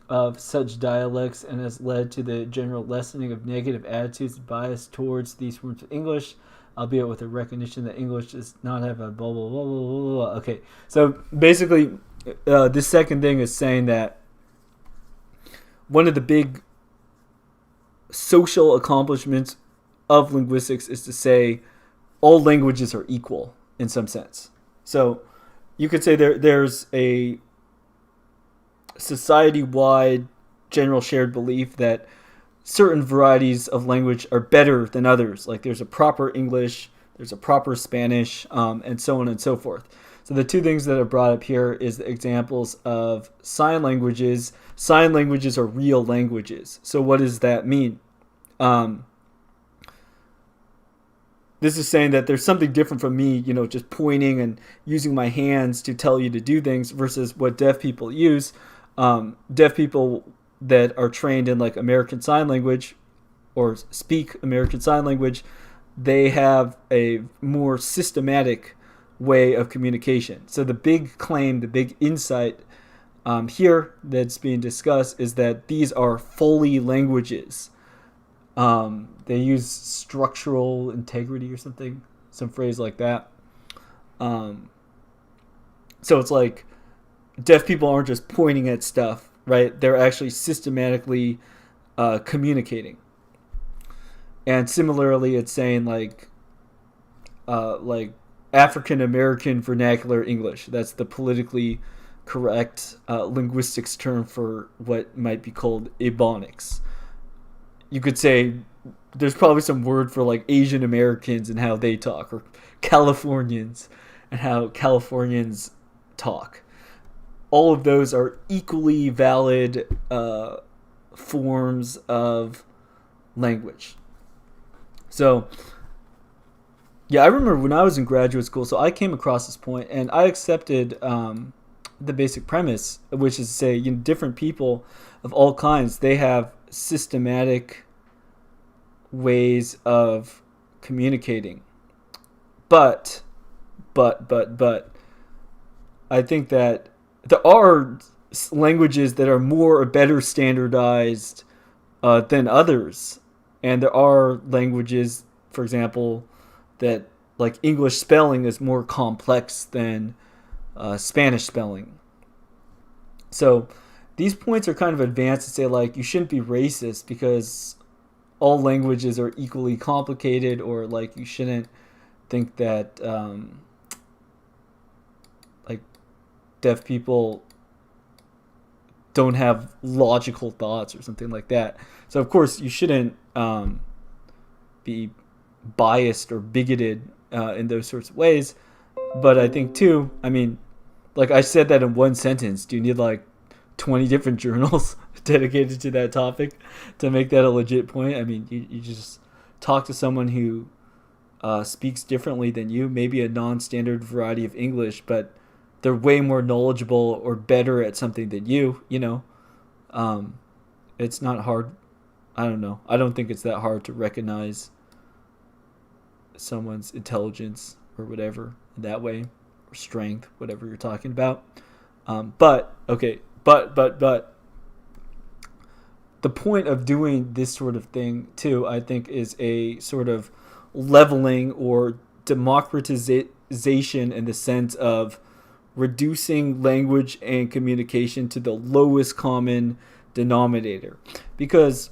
[SPEAKER 1] of such dialects and has led to the general lessening of negative attitudes and bias towards these forms of English, albeit with a recognition that English does not have a blah, blah, blah, blah, blah. Okay, so basically, this second thing is saying that one of the big social accomplishments of linguistics is to say all languages are equal in some sense. So you could say there's a society-wide general shared belief that certain varieties of language are better than others. Like there's a proper English, there's a proper Spanish, and so on and so forth. So the two things that are brought up here is the examples of sign languages. Sign languages are real languages. So what does that mean? This is saying that there's something different from me, just pointing and using my hands to tell you to do things versus what deaf people use. Deaf people that are trained in like American Sign Language or speak American Sign Language, they have a more systematic way of communication. So the big claim, the big insight here that's being discussed is that these are Foley languages. They use structural integrity or something, some phrase like that. So it's like deaf people aren't just pointing at stuff, right? They're actually systematically communicating. And similarly, it's saying like African American vernacular English. That's the politically correct linguistics term for what might be called Ebonics. You could say there's probably some word for like Asian Americans and how they talk, or Californians and how Californians talk. All of those are equally valid forms of language. So, yeah, I remember when I was in graduate school, so I came across this point and I accepted the basic premise, which is to say, different people of all kinds, they have systematic ways of communicating. But, I think that there are languages that are more or better standardized than others. And there are languages, for example, that like English spelling is more complex than Spanish spelling. So these points are kind of advanced to say, like, you shouldn't be racist because all languages are equally complicated, or like you shouldn't think that like deaf people don't have logical thoughts or something like that. So of course you shouldn't be biased or bigoted in those sorts of ways. But I think too, I mean, like I said that in one sentence. Do you need like 20 different journals dedicated to that topic to make that a legit point? I mean, you just talk to someone who speaks differently than you, maybe a non-standard variety of English, but they're way more knowledgeable or better at something than you, you know. It's not hard. I don't know. I don't think it's that hard to recognize someone's intelligence or whatever in that way, or strength, whatever you're talking about. But the point of doing this sort of thing too, I think, is a sort of leveling or democratization in the sense of reducing language and communication to the lowest common denominator. Because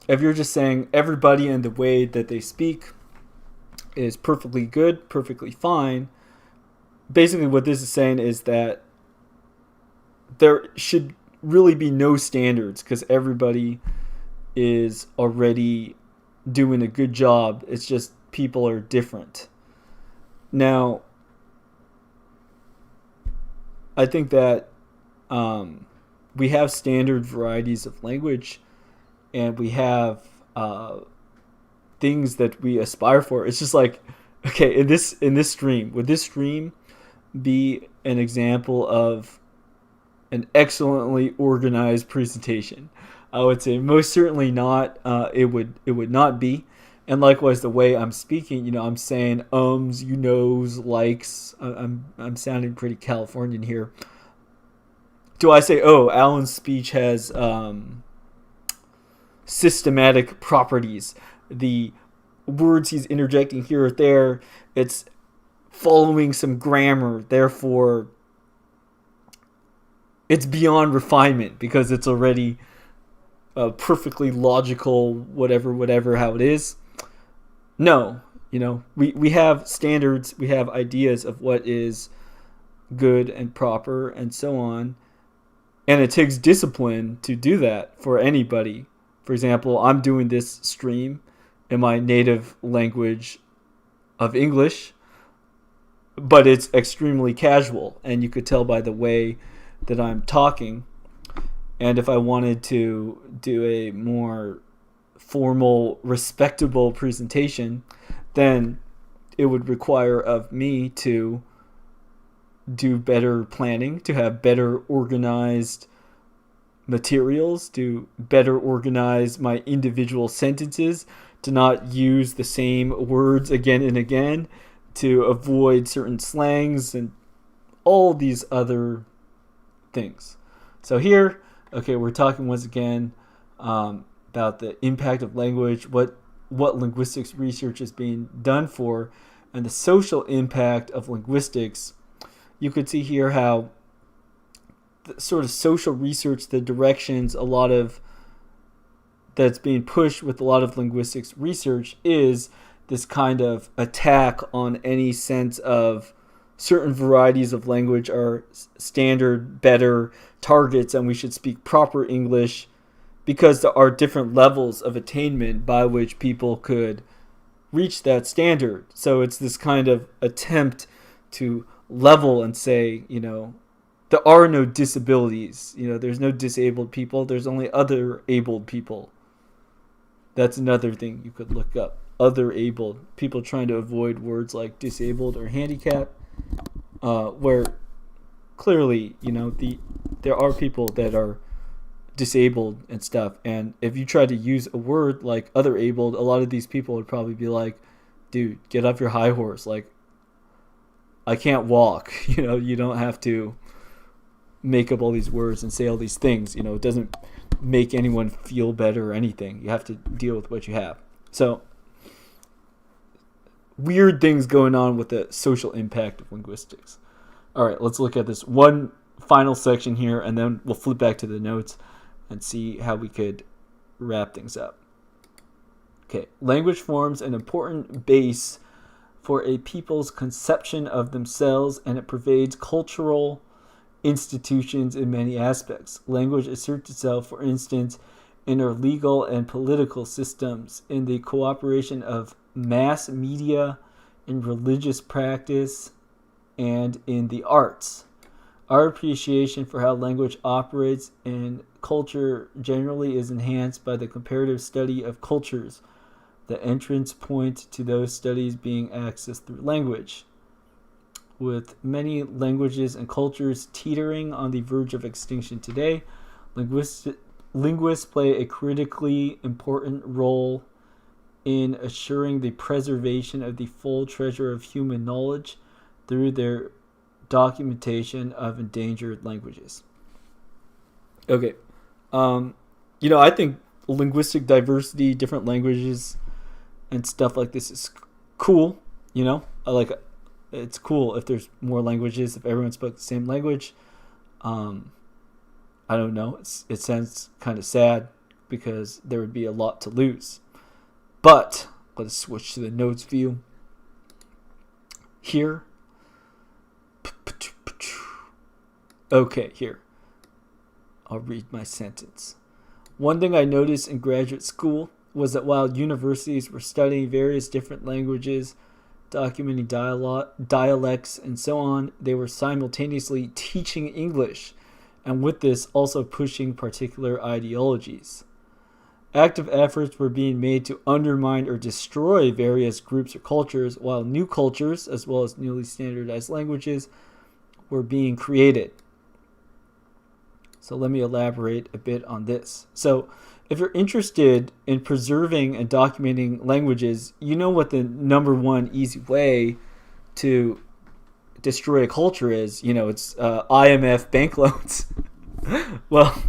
[SPEAKER 1] if you're just saying everybody in the way that they speak is perfectly good, perfectly fine, basically what this is saying is that there should really be no standards because everybody is already doing a good job. It's just people are different. Now, I think that we have standard varieties of language, and we have things that we aspire for. It's just like, okay, in this stream, would this stream be an example of an excellently organized presentation? I would say most certainly not. It would not be. And likewise, the way I'm speaking, you know, I'm saying you knows, likes. I'm sounding pretty Californian here. Do I say, oh, Alan's speech has systematic properties? The words he's interjecting here or there, it's following some grammar. Therefore, it's beyond refinement because it's already perfectly logical, whatever, how it is. No, you know, we have standards, we have ideas of what is good and proper and so on. And it takes discipline to do that for anybody. For example, I'm doing this stream in my native language of English, but it's extremely casual, and you could tell by the way that I'm talking. And if I wanted to do a more formal, respectable presentation, then it would require of me to do better planning, to have better organized materials, to better organize my individual sentences, to not use the same words again and again, to avoid certain slangs and all these other things. So here, okay, we're talking once again about the impact of language, what linguistics research is being done for, and the social impact of linguistics. You could see here how the sort of social research, the directions a lot of that's being pushed with a lot of linguistics research is this kind of attack on any sense of certain varieties of language are standard, better targets, and we should speak proper English because there are different levels of attainment by which people could reach that standard. So it's this kind of attempt to level and say, you know, there are no disabilities. You know, there's no disabled people. There's only other abled people. That's another thing you could look up. Other abled. People trying to avoid words like disabled or handicapped, where clearly, you know, there are people that are disabled and stuff. And if you try to use a word like other abled, a lot of these people would probably be like, dude, get off your high horse. Like, I can't walk. You know, you don't have to make up all these words and say all these things. You know, it doesn't make anyone feel better or anything. You have to deal with what you have. So, weird things going on with the social impact of linguistics. All right, let's look at this one final section here, and then we'll flip back to the notes and see how we could wrap things up. Okay, language forms an important base for a people's conception of themselves, and it pervades cultural institutions in many aspects. Language asserts itself, for instance, in our legal and political systems, in the cooperation of mass media, in religious practice, and in the arts. Our appreciation for how language operates in culture generally is enhanced by the comparative study of cultures, the entrance point to those studies being accessed through language. With many languages and cultures teetering on the verge of extinction today, linguists play a critically important role in assuring the preservation of the full treasure of human knowledge through their documentation of endangered languages. Okay. I think linguistic diversity, different languages, and stuff like this is cool. It's cool if there's more languages, if everyone spoke the same language. I don't know. It sounds kind of sad because there would be a lot to lose. But let's switch to the notes view. Here. Okay, here. I'll read my sentence. One thing I noticed in graduate school was that while universities were studying various different languages, documenting dialects, and so on, they were simultaneously teaching English, and with this also pushing particular ideologies. Active efforts were being made to undermine or destroy various groups or cultures, while new cultures, as well as newly standardized languages, were being created. So let me elaborate a bit on this. So if you're interested in preserving and documenting languages, you know what the number one easy way to destroy a culture is. It's IMF bank loans. Well,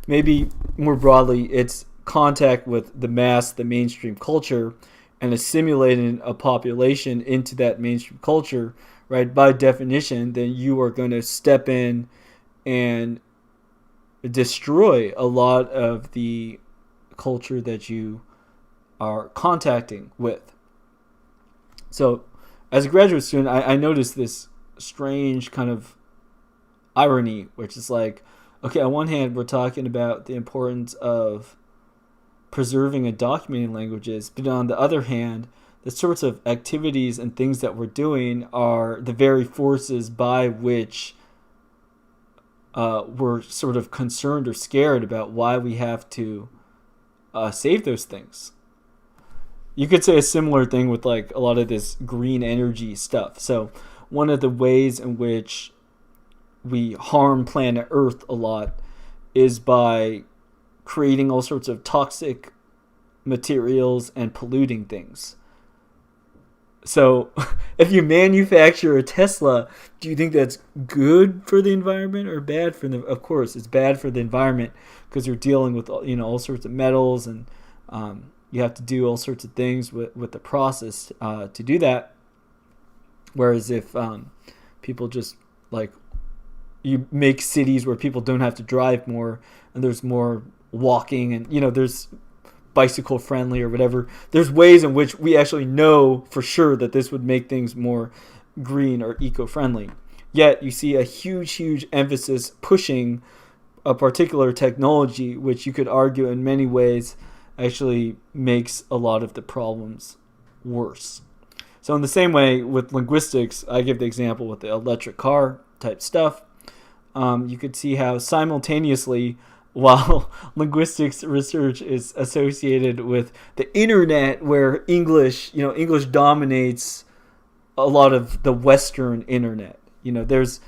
[SPEAKER 1] maybe more broadly, it's contact with the mainstream culture, and assimilating a population into that mainstream culture, right? By definition, then you are going to step in and destroy a lot of the culture that you are contacting with. So as a graduate student, I noticed this strange kind of irony, which is like, okay, on one hand, we're talking about the importance of preserving and documenting languages, but on the other hand, the sorts of activities and things that we're doing are the very forces by which we're sort of concerned or scared about why we have to save those things. You could say a similar thing with like a lot of this green energy stuff. So one of the ways in which we harm planet Earth a lot is by creating all sorts of toxic materials and polluting things. So if you manufacture a Tesla, do you think that's good for the environment or bad for the? Of course, it's bad for the environment because you're dealing with all sorts of metals, and you have to do all sorts of things with the process to do that. Whereas if people just you make cities where people don't have to drive more, and there's more walking, and there's bicycle friendly or whatever. There's ways in which we actually know for sure that this would make things more green or eco-friendly. Yet you see a huge emphasis pushing a particular technology, which you could argue in many ways actually makes a lot of the problems worse. So in the same way with linguistics, I give the example with the electric car type stuff. You could see how simultaneously, while linguistics research is associated with the internet, where English dominates a lot of the Western internet. There's,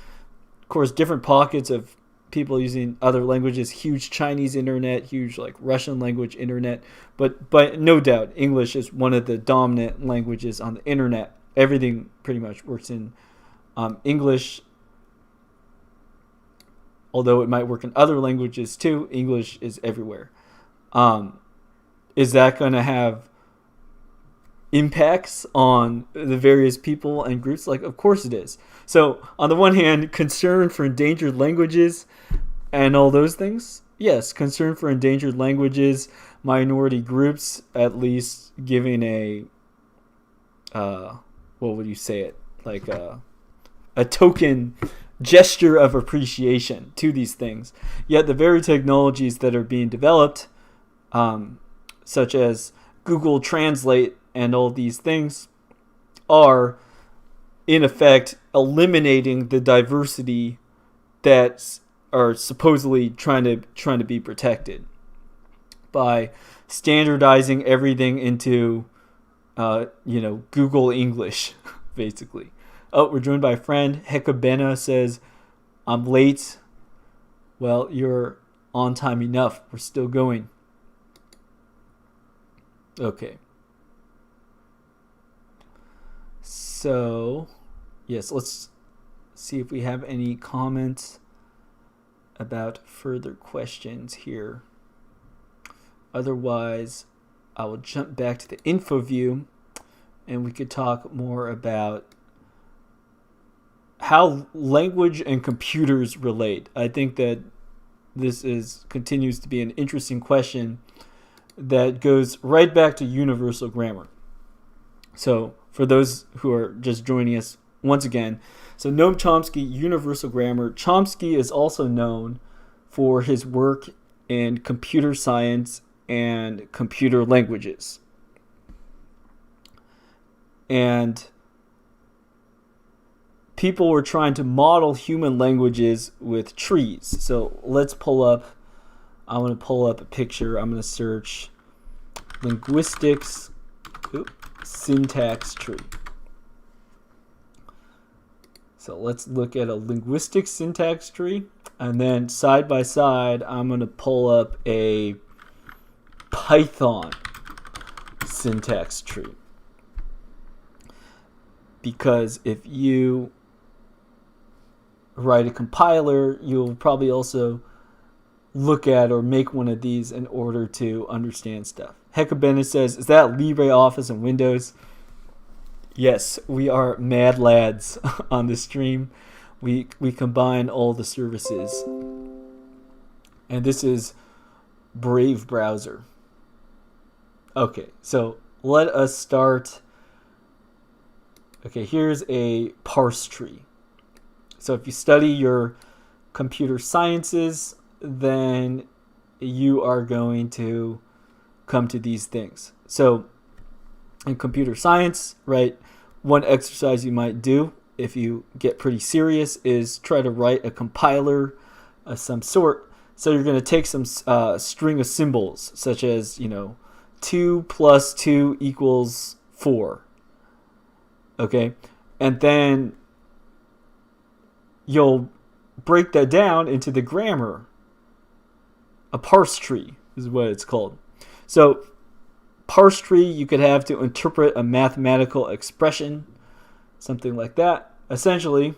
[SPEAKER 1] of course, different pockets of people using other languages, huge Chinese internet, huge Russian language internet. But no doubt, English is one of the dominant languages on the internet. Everything pretty much works in English. Although it might work in other languages too, English is everywhere. Is that going to have impacts on the various people and groups? Like, of course it is. So on the one hand, concern for endangered languages and all those things. Yes, concern for endangered languages, minority groups, at least giving a, what would you say it? Like a token gesture of appreciation to these things. Yet the very technologies that are being developed, such as Google Translate and all these things, are in effect eliminating the diversity that are supposedly trying to be protected by standardizing everything into Google English, basically. Oh, we're joined by a friend. Hekabena says, I'm late. Well, you're on time enough. We're still going. Okay. So, yes, let's see if we have any comments about further questions here. Otherwise, I will jump back to the info view and we could talk more about how language and computers relate. I think that this continues to be an interesting question that goes right back to universal grammar. So for those who are just joining us once again, so Noam Chomsky, universal grammar. Chomsky is also known for his work in computer science and computer languages. And people were trying to model human languages with trees. So let's pull up, I'm going to pull up a picture. I'm going to search linguistics syntax tree. So let's look at a linguistic syntax tree. And then side by side, I'm going to pull up a Python syntax tree. Because if you write a compiler, you'll probably also look at or make one of these in order to understand stuff. Hekabena says, is that LibreOffice and Windows? Yes, we are mad lads on the stream. We combine all the services. And this is Brave browser. Okay, so let us start. Okay, here's a parse tree. So if you study your computer sciences, then you are going to come to these things. So in computer science, right, one exercise you might do if you get pretty serious is try to write a compiler of some sort. So you're going to take some string of symbols, such as, 2 plus 2 equals 4. Okay? And then you'll break that down into the grammar. A parse tree is what it's called. So parse tree you could have to interpret a mathematical expression, something like that. Essentially,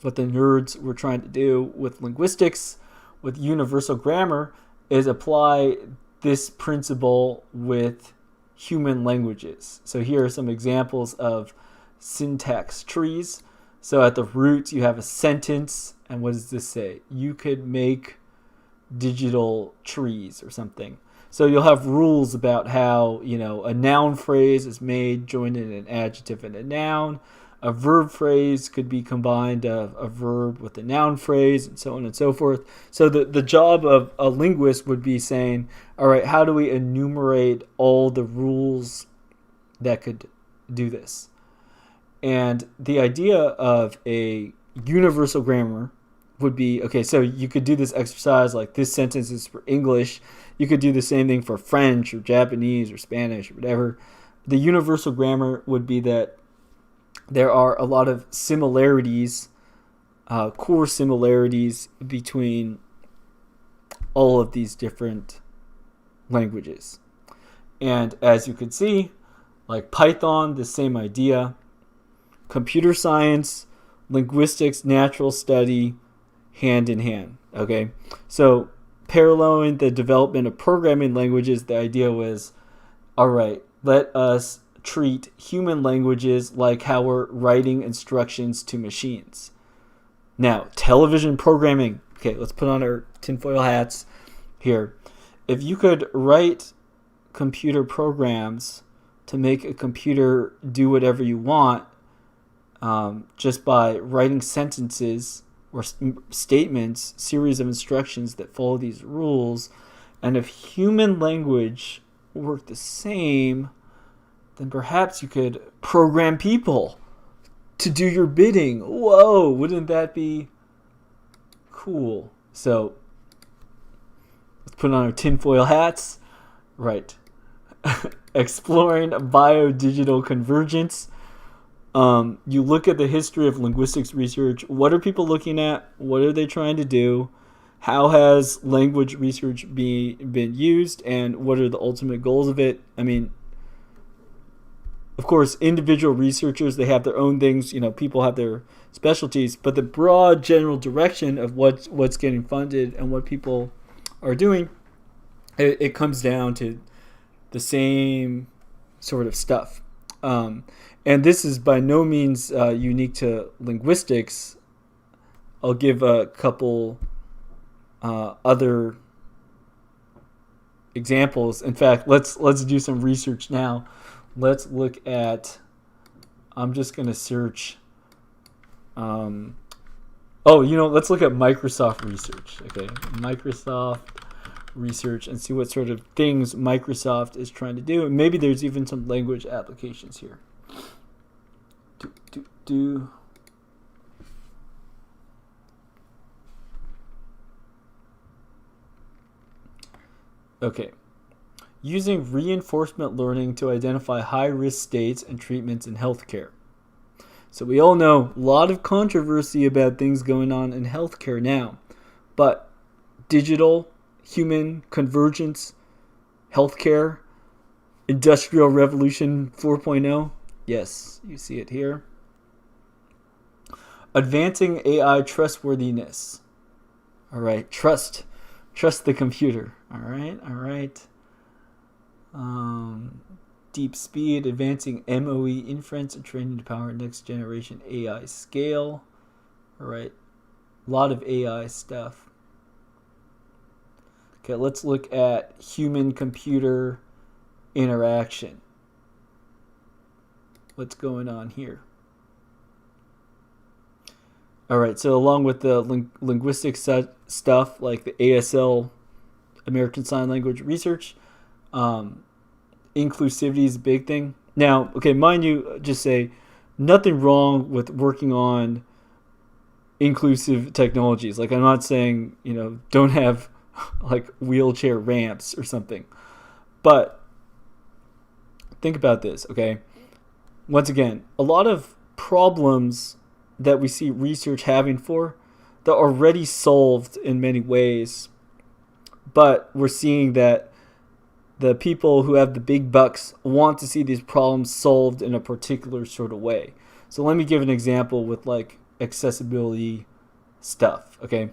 [SPEAKER 1] what the nerds were trying to do with linguistics, with universal grammar, is apply this principle with human languages. So here are some examples of syntax trees. So at the root you have a sentence, and what does this say? You could make digital trees or something. So you'll have rules about how, a noun phrase is made, joined in an adjective and a noun. A verb phrase could be combined of a verb with a noun phrase, and so on and so forth. So the job of a linguist would be saying, all right, how do we enumerate all the rules that could do this? And the idea of a universal grammar would be, okay, so you could do this exercise like this sentence is for English. You could do the same thing for French or Japanese or Spanish or whatever. The universal grammar would be that there are a lot of similarities, core similarities between all of these different languages. And as you can see, like Python, the same idea. Computer science, linguistics, natural study, hand in hand. Okay, so paralleling the development of programming languages, the idea was, all right, let us treat human languages like how we're writing instructions to machines. Now, television programming. Okay, let's put on our tinfoil hats here. If you could write computer programs to make a computer do whatever you want, just by writing sentences or statements, series of instructions that follow these rules, and if human language worked the same, then perhaps you could program people to do your bidding. Whoa, wouldn't that be cool? So, let's put on our tinfoil hats. Right. Exploring biodigital convergence. You look at the history of linguistics research. What are people looking at? What are they trying to do? How has language research been used? And what are the ultimate goals of it? I mean, of course, individual researchers, they have their own things. People have their specialties. But the broad general direction of what's getting funded and what people are doing, it comes down to the same sort of stuff. And this is by no means unique to linguistics. I'll give a couple other examples. In fact, let's do some research now. Let's look at. I'm just going to search. Let's look at Microsoft research. Okay, Microsoft research and see what sort of things Microsoft is trying to do. And maybe there's even some language applications here. Okay. Using reinforcement learning to identify high-risk states and treatments in healthcare. So we all know a lot of controversy about things going on in healthcare now. But digital, human convergence, healthcare, Industrial Revolution 4.0, yes, you see it here. Advancing AI trustworthiness. All right, trust the computer. All right. Deep speed, advancing MOE inference and training to power next generation AI scale. All right, a lot of AI stuff. Okay, let's look at human-computer interaction. What's going on here? All right, so along with the linguistic stuff like the ASL, American Sign Language Research, inclusivity is a big thing. Now, okay, mind you, just say nothing wrong with working on inclusive technologies. Like, I'm not saying, don't have like wheelchair ramps or something. But think about this, okay? Once again, a lot of problems that we see research having for, they're already solved in many ways. But we're seeing that the people who have the big bucks want to see these problems solved in a particular sort of way. So let me give an example with like accessibility stuff, okay?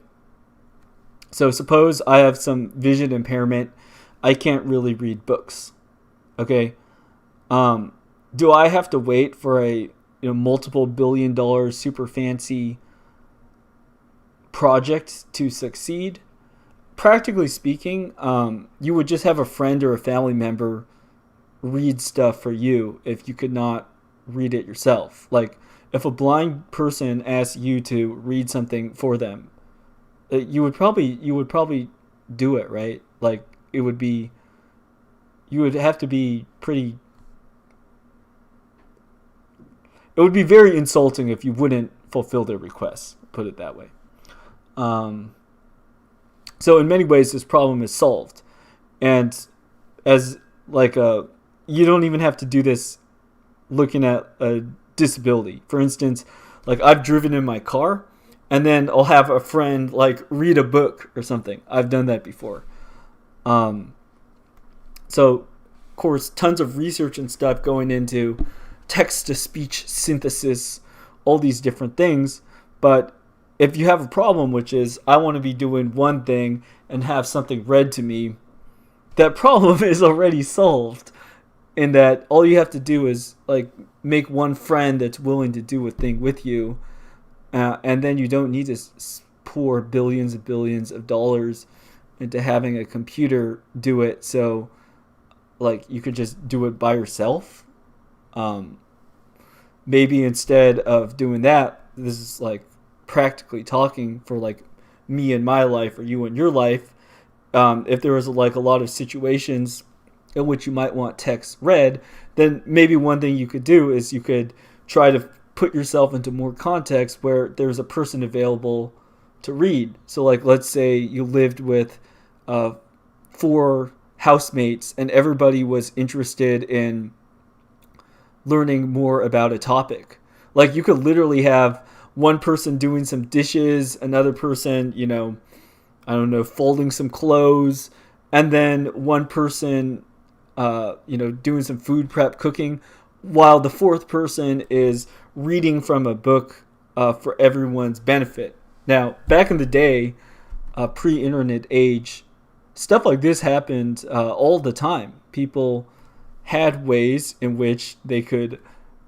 [SPEAKER 1] So suppose I have some vision impairment. I can't really read books, okay? Do I have to wait for a multiple $billion super fancy project to succeed? Practically speaking, you would just have a friend or a family member read stuff for you if you could not read it yourself. Like, if a blind person asked you to read something for them, you would probably do it, right? Like, you would have to be pretty. It would be very insulting if you wouldn't fulfill their requests, put it that way. So in many ways, this problem is solved. And as like you don't even have to do this looking at a disability. For instance, like I've driven in my car and then I'll have a friend like read a book or something. I've done that before. So, of course, tons of research and stuff going into text-to-speech synthesis, all these different things. But if you have a problem, which is I want to be doing one thing and have something read to me, that problem is already solved. in that all you have to do is like make one friend that's willing to do a thing with you, and then you don't need to pour billions and billions of dollars into having a computer do it. So like you could just do it by yourself. Maybe instead of doing that, this is like practically talking for like me and my life or you and your life. If there was like a lot of situations in which you might want text read, then maybe one thing you could do is you could try to put yourself into more context where there's a person available to read. So like let's say you lived with 4 housemates and everybody was interested in learning more about a topic. Like you could literally have one person doing some dishes, another person, I don't know, folding some clothes, and then one person, doing some food prep cooking, while the 4th person is reading from a book for everyone's benefit. Now, back in the day, pre-internet age, stuff like this happened all the time. People had ways in which they could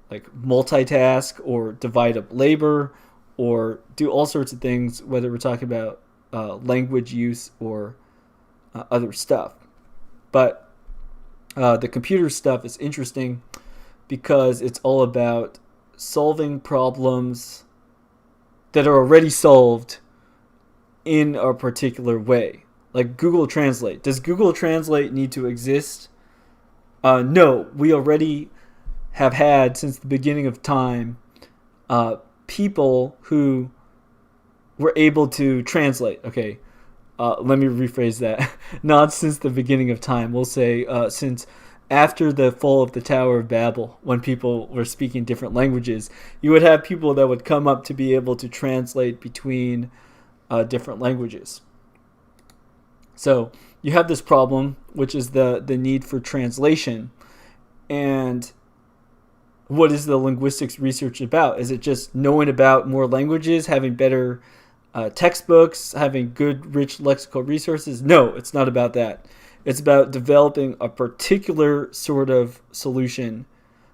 [SPEAKER 1] like multitask or divide up labor or do all sorts of things, whether we're talking about language use or other stuff. But the computer stuff is interesting because it's all about solving problems that are already solved in a particular way. Like Google Translate. Does Google Translate need to exist? No, we already have had since the beginning of time people who were able to translate. Okay, let me rephrase that. Not since the beginning of time. We'll say since after the fall of the Tower of Babel, when people were speaking different languages, you would have people that would come up to be able to translate between different languages. So you have this problem, which is the need for translation. And what is the linguistics research about? Is it just knowing about more languages, having better textbooks, having good, rich lexical resources? No, it's not about that. It's about developing a particular sort of solution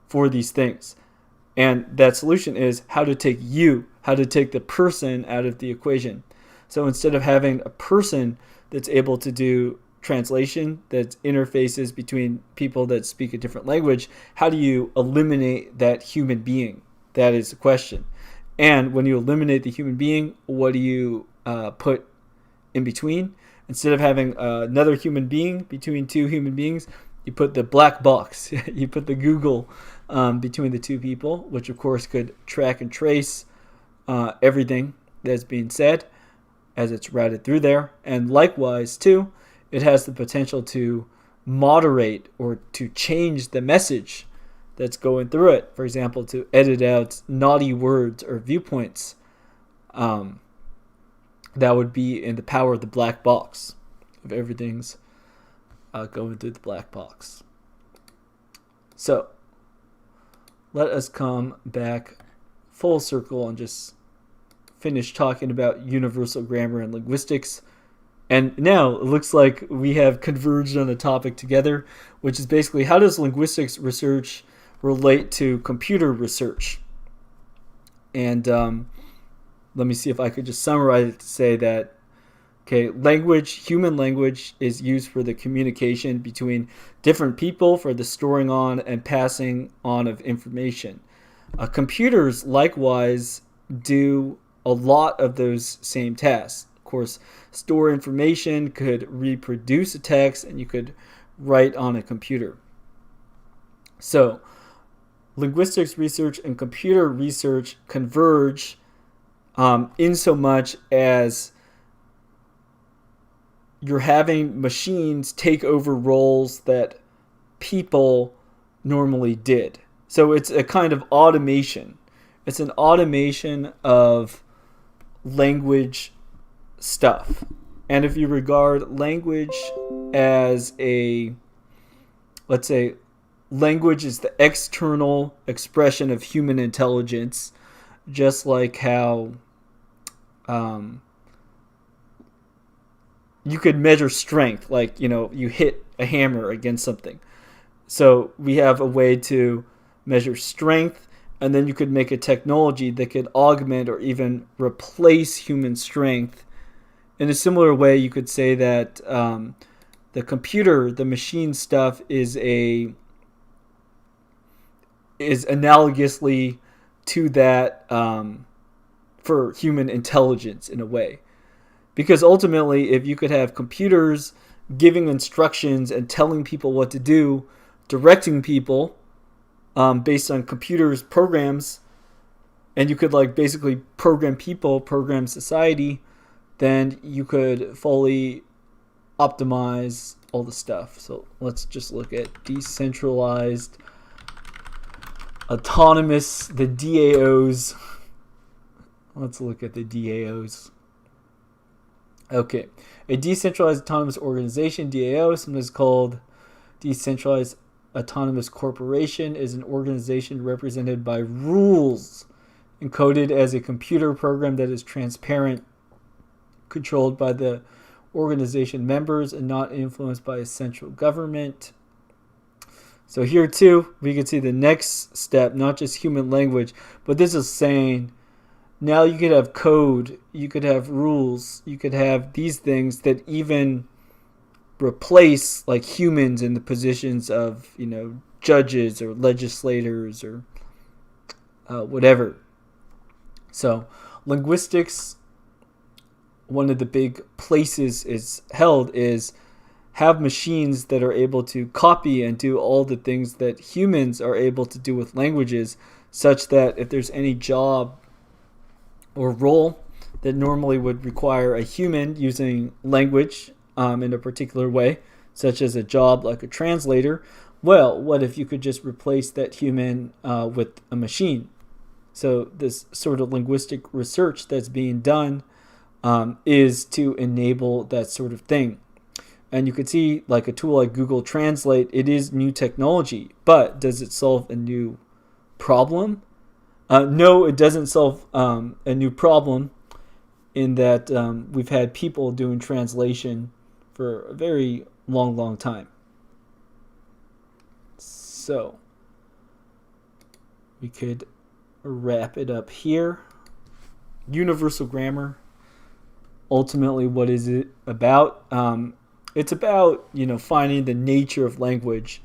[SPEAKER 1] for these things. And that solution is how to take the person out of the equation. So instead of having a person that's able to do translation, that interfaces between people that speak a different language, how do you eliminate that human being? That is the question. And when you eliminate the human being, what do you put in between? Instead of having another human being between 2 human beings, you put the black box. You put the Google between the 2 people, which of course could track and trace everything that's being said as it's routed through there. And likewise, too, it has the potential to moderate or to change the message that's going through it. For example, to edit out naughty words or viewpoints. That would be in the power of the black box. If everything's going through the black box. So, let us come back full circle and just finish talking about universal grammar and linguistics. And now it looks like we have converged on a topic together, which is basically how does linguistics research relate to computer research? And let me see if I could just summarize it to say that, okay, human language is used for the communication between different people, for the storing on and passing on of information. Computers likewise do a lot of those same tasks. Of course, store information, could reproduce a text, and you could write on a computer. So, linguistics research and computer research converge in so much as you're having machines take over roles that people normally did. So it's a kind of automation. It's an automation of language stuff. And if you regard language as let's say, language is the external expression of human intelligence, just like how you could measure strength, like, you hit a hammer against something. So we have a way to measure strength, and then you could make a technology that could augment or even replace human strength. In a similar way, you could say that the computer, the machine stuff, is analogously to that for human intelligence in a way. Because ultimately, if you could have computers giving instructions and telling people what to do, directing people based on computers' programs, and you could like basically program people, program society, then you could fully optimize all the stuff. So let's just look at decentralized autonomous, the DAOs. Let's look at the DAOs. Okay, a decentralized autonomous organization, DAO, sometimes called decentralized autonomous corporation, is an organization represented by rules encoded as a computer program that is transparent, controlled by the organization members, and not influenced by a central government. So here too, we can see the next step, not just human language, but this is saying now you could have code, you could have rules, you could have these things that even replace like humans in the positions of, judges or legislators or whatever. So linguistics, one of the big places is held is have machines that are able to copy and do all the things that humans are able to do with languages, such that if there's any job or role that normally would require a human using language in a particular way, such as a job like a translator, well, what if you could just replace that human with a machine? So this sort of linguistic research that's being done is to enable that sort of thing. And you could see like a tool like Google Translate, it is new technology, but does it solve a new problem? No, it doesn't solve a new problem in that we've had people doing translation for a very long time. So we could wrap it up here. Universal grammar. Ultimately, what is it about? It's about, finding the nature of language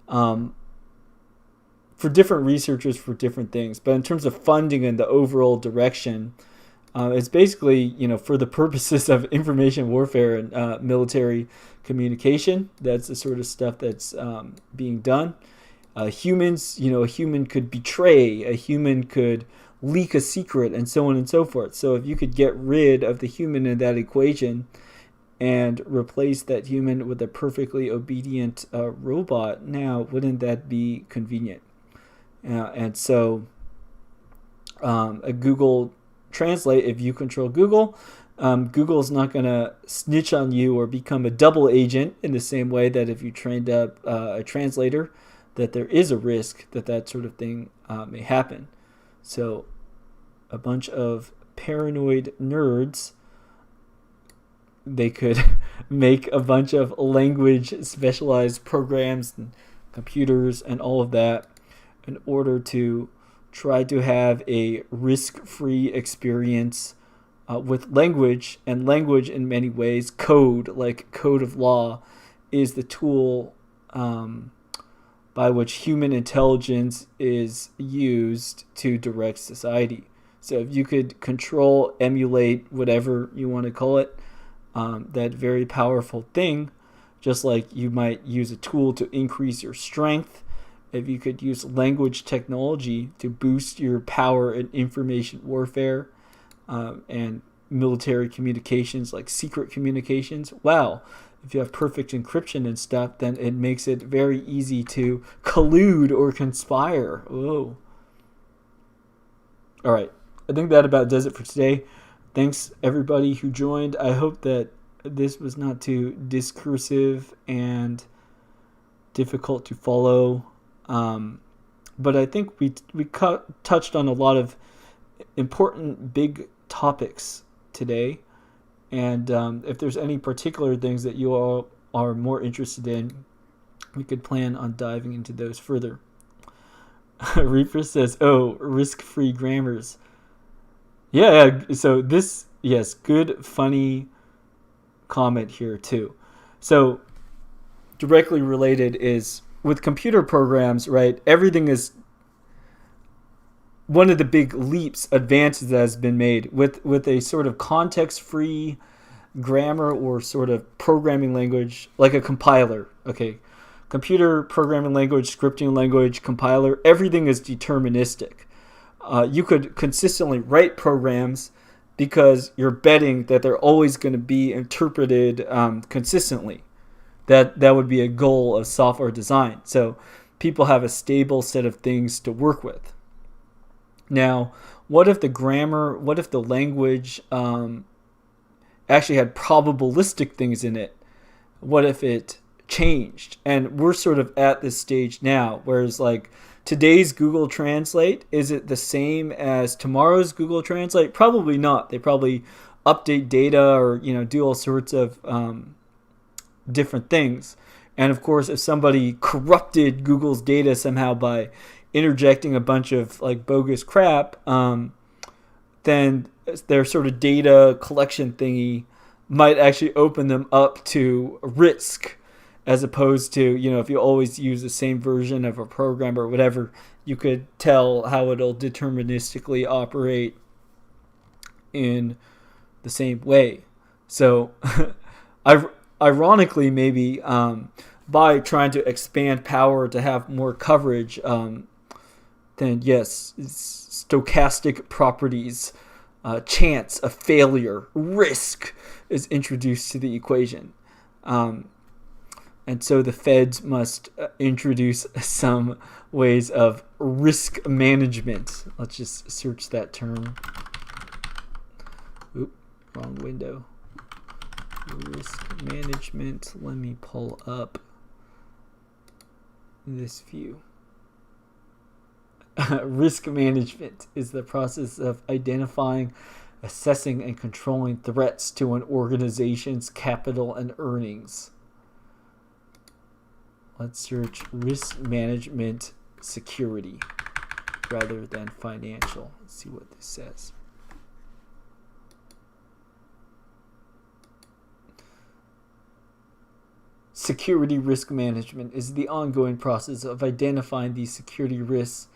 [SPEAKER 1] for different researchers for different things. But in terms of funding and the overall direction, it's basically, for the purposes of information warfare and military communication. That's the sort of stuff that's being done. Humans, a human could betray, a human could leak a secret, and so on and so forth. So if you could get rid of the human in that equation and replace that human with a perfectly obedient robot, now wouldn't that be convenient? And so a Google Translate, if you control Google, Google's not going to snitch on you or become a double agent in the same way that if you trained up a translator, that there is a risk that that sort of thing may happen. So a bunch of paranoid nerds, they could make a bunch of language specialized programs and computers and all of that in order to try to have a risk-free experience with language. And language in many ways, code, like code of law, is the tool by which human intelligence is used to direct society. So if you could control, emulate, whatever you want to call it, that very powerful thing, just like you might use a tool to increase your strength, if you could use language technology to boost your power in information warfare and military communications, like secret communications, wow. If you have perfect encryption and stuff, then it makes it very easy to collude or conspire. Whoa. All right. I think that about does it for today. Thanks, everybody who joined. I hope that this was not too discursive and difficult to follow. But I think we touched on a lot of important big topics today. And if there's any particular things that you all are more interested in, we could plan on diving into those further. Reaper says, "Oh, risk-free grammars." Yeah. So this, yes, good, funny comment here too. So directly related is with computer programs, right? Everything is one of the big advances that has been made with a sort of context-free grammar or sort of programming language, like a compiler. Okay, computer programming language, scripting language, compiler, everything is deterministic. You could consistently write programs because you're betting that they're always going to be interpreted consistently. That would be a goal of software design. So people have a stable set of things to work with. Now, what if the language actually had probabilistic things in it? What if it changed? And we're sort of at this stage now, whereas like today's Google Translate, is it the same as tomorrow's Google Translate? Probably not. They probably update data or do all sorts of different things. And of course, if somebody corrupted Google's data somehow by interjecting a bunch of like bogus crap, then their sort of data collection thingy might actually open them up to risk, as opposed to, if you always use the same version of a program or whatever, you could tell how it'll deterministically operate in the same way. So ironically, maybe by trying to expand power to have more coverage, then yes, stochastic properties, chance of failure, risk is introduced to the equation. And so the feds must introduce some ways of risk management. Let's just search that term. Oop, wrong window. Risk management. Let me pull up this view. Risk management is the process of identifying, assessing, and controlling threats to an organization's capital and earnings. Let's search risk management security rather than financial. Let's see what this says. Security risk management is the ongoing process of identifying these security risks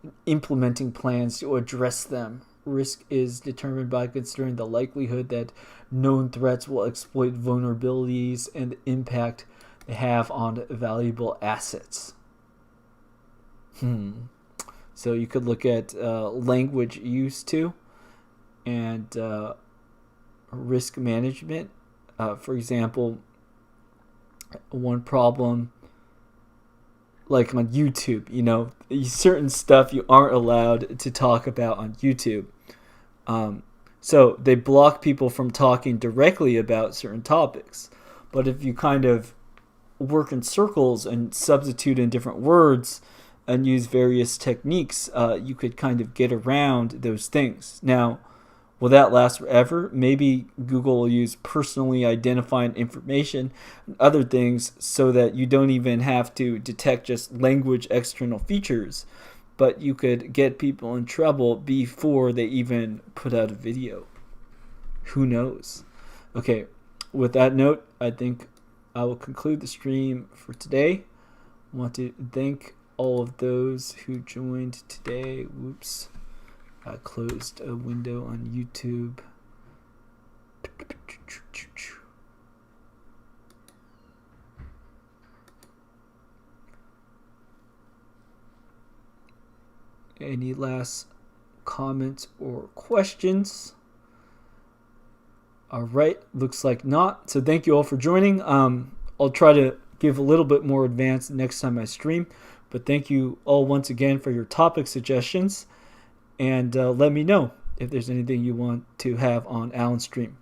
[SPEAKER 1] and implementing plans to address them. Risk is determined by considering the likelihood that known threats will exploit vulnerabilities and the impact they have on valuable assets. So you could look at language use too, and risk management. For example, one problem, like on YouTube, certain stuff you aren't allowed to talk about on YouTube. So they block people from talking directly about certain topics. But if you kind of work in circles and substitute in different words and use various techniques, you could kind of get around those things. Now, will that last forever? Maybe Google will use personally identifying information and other things so that you don't even have to detect just language external features, but you could get people in trouble before they even put out a video. Who knows? Okay, with that note, I think I will conclude the stream for today. I want to thank all of those who joined today. Whoops. I closed a window on YouTube. Any last comments or questions? All right, looks like not. So thank you all for joining. I'll try to give a little bit more advance next time I stream. But thank you all once again for your topic suggestions. And let me know if there's anything you want to have on Alan's stream.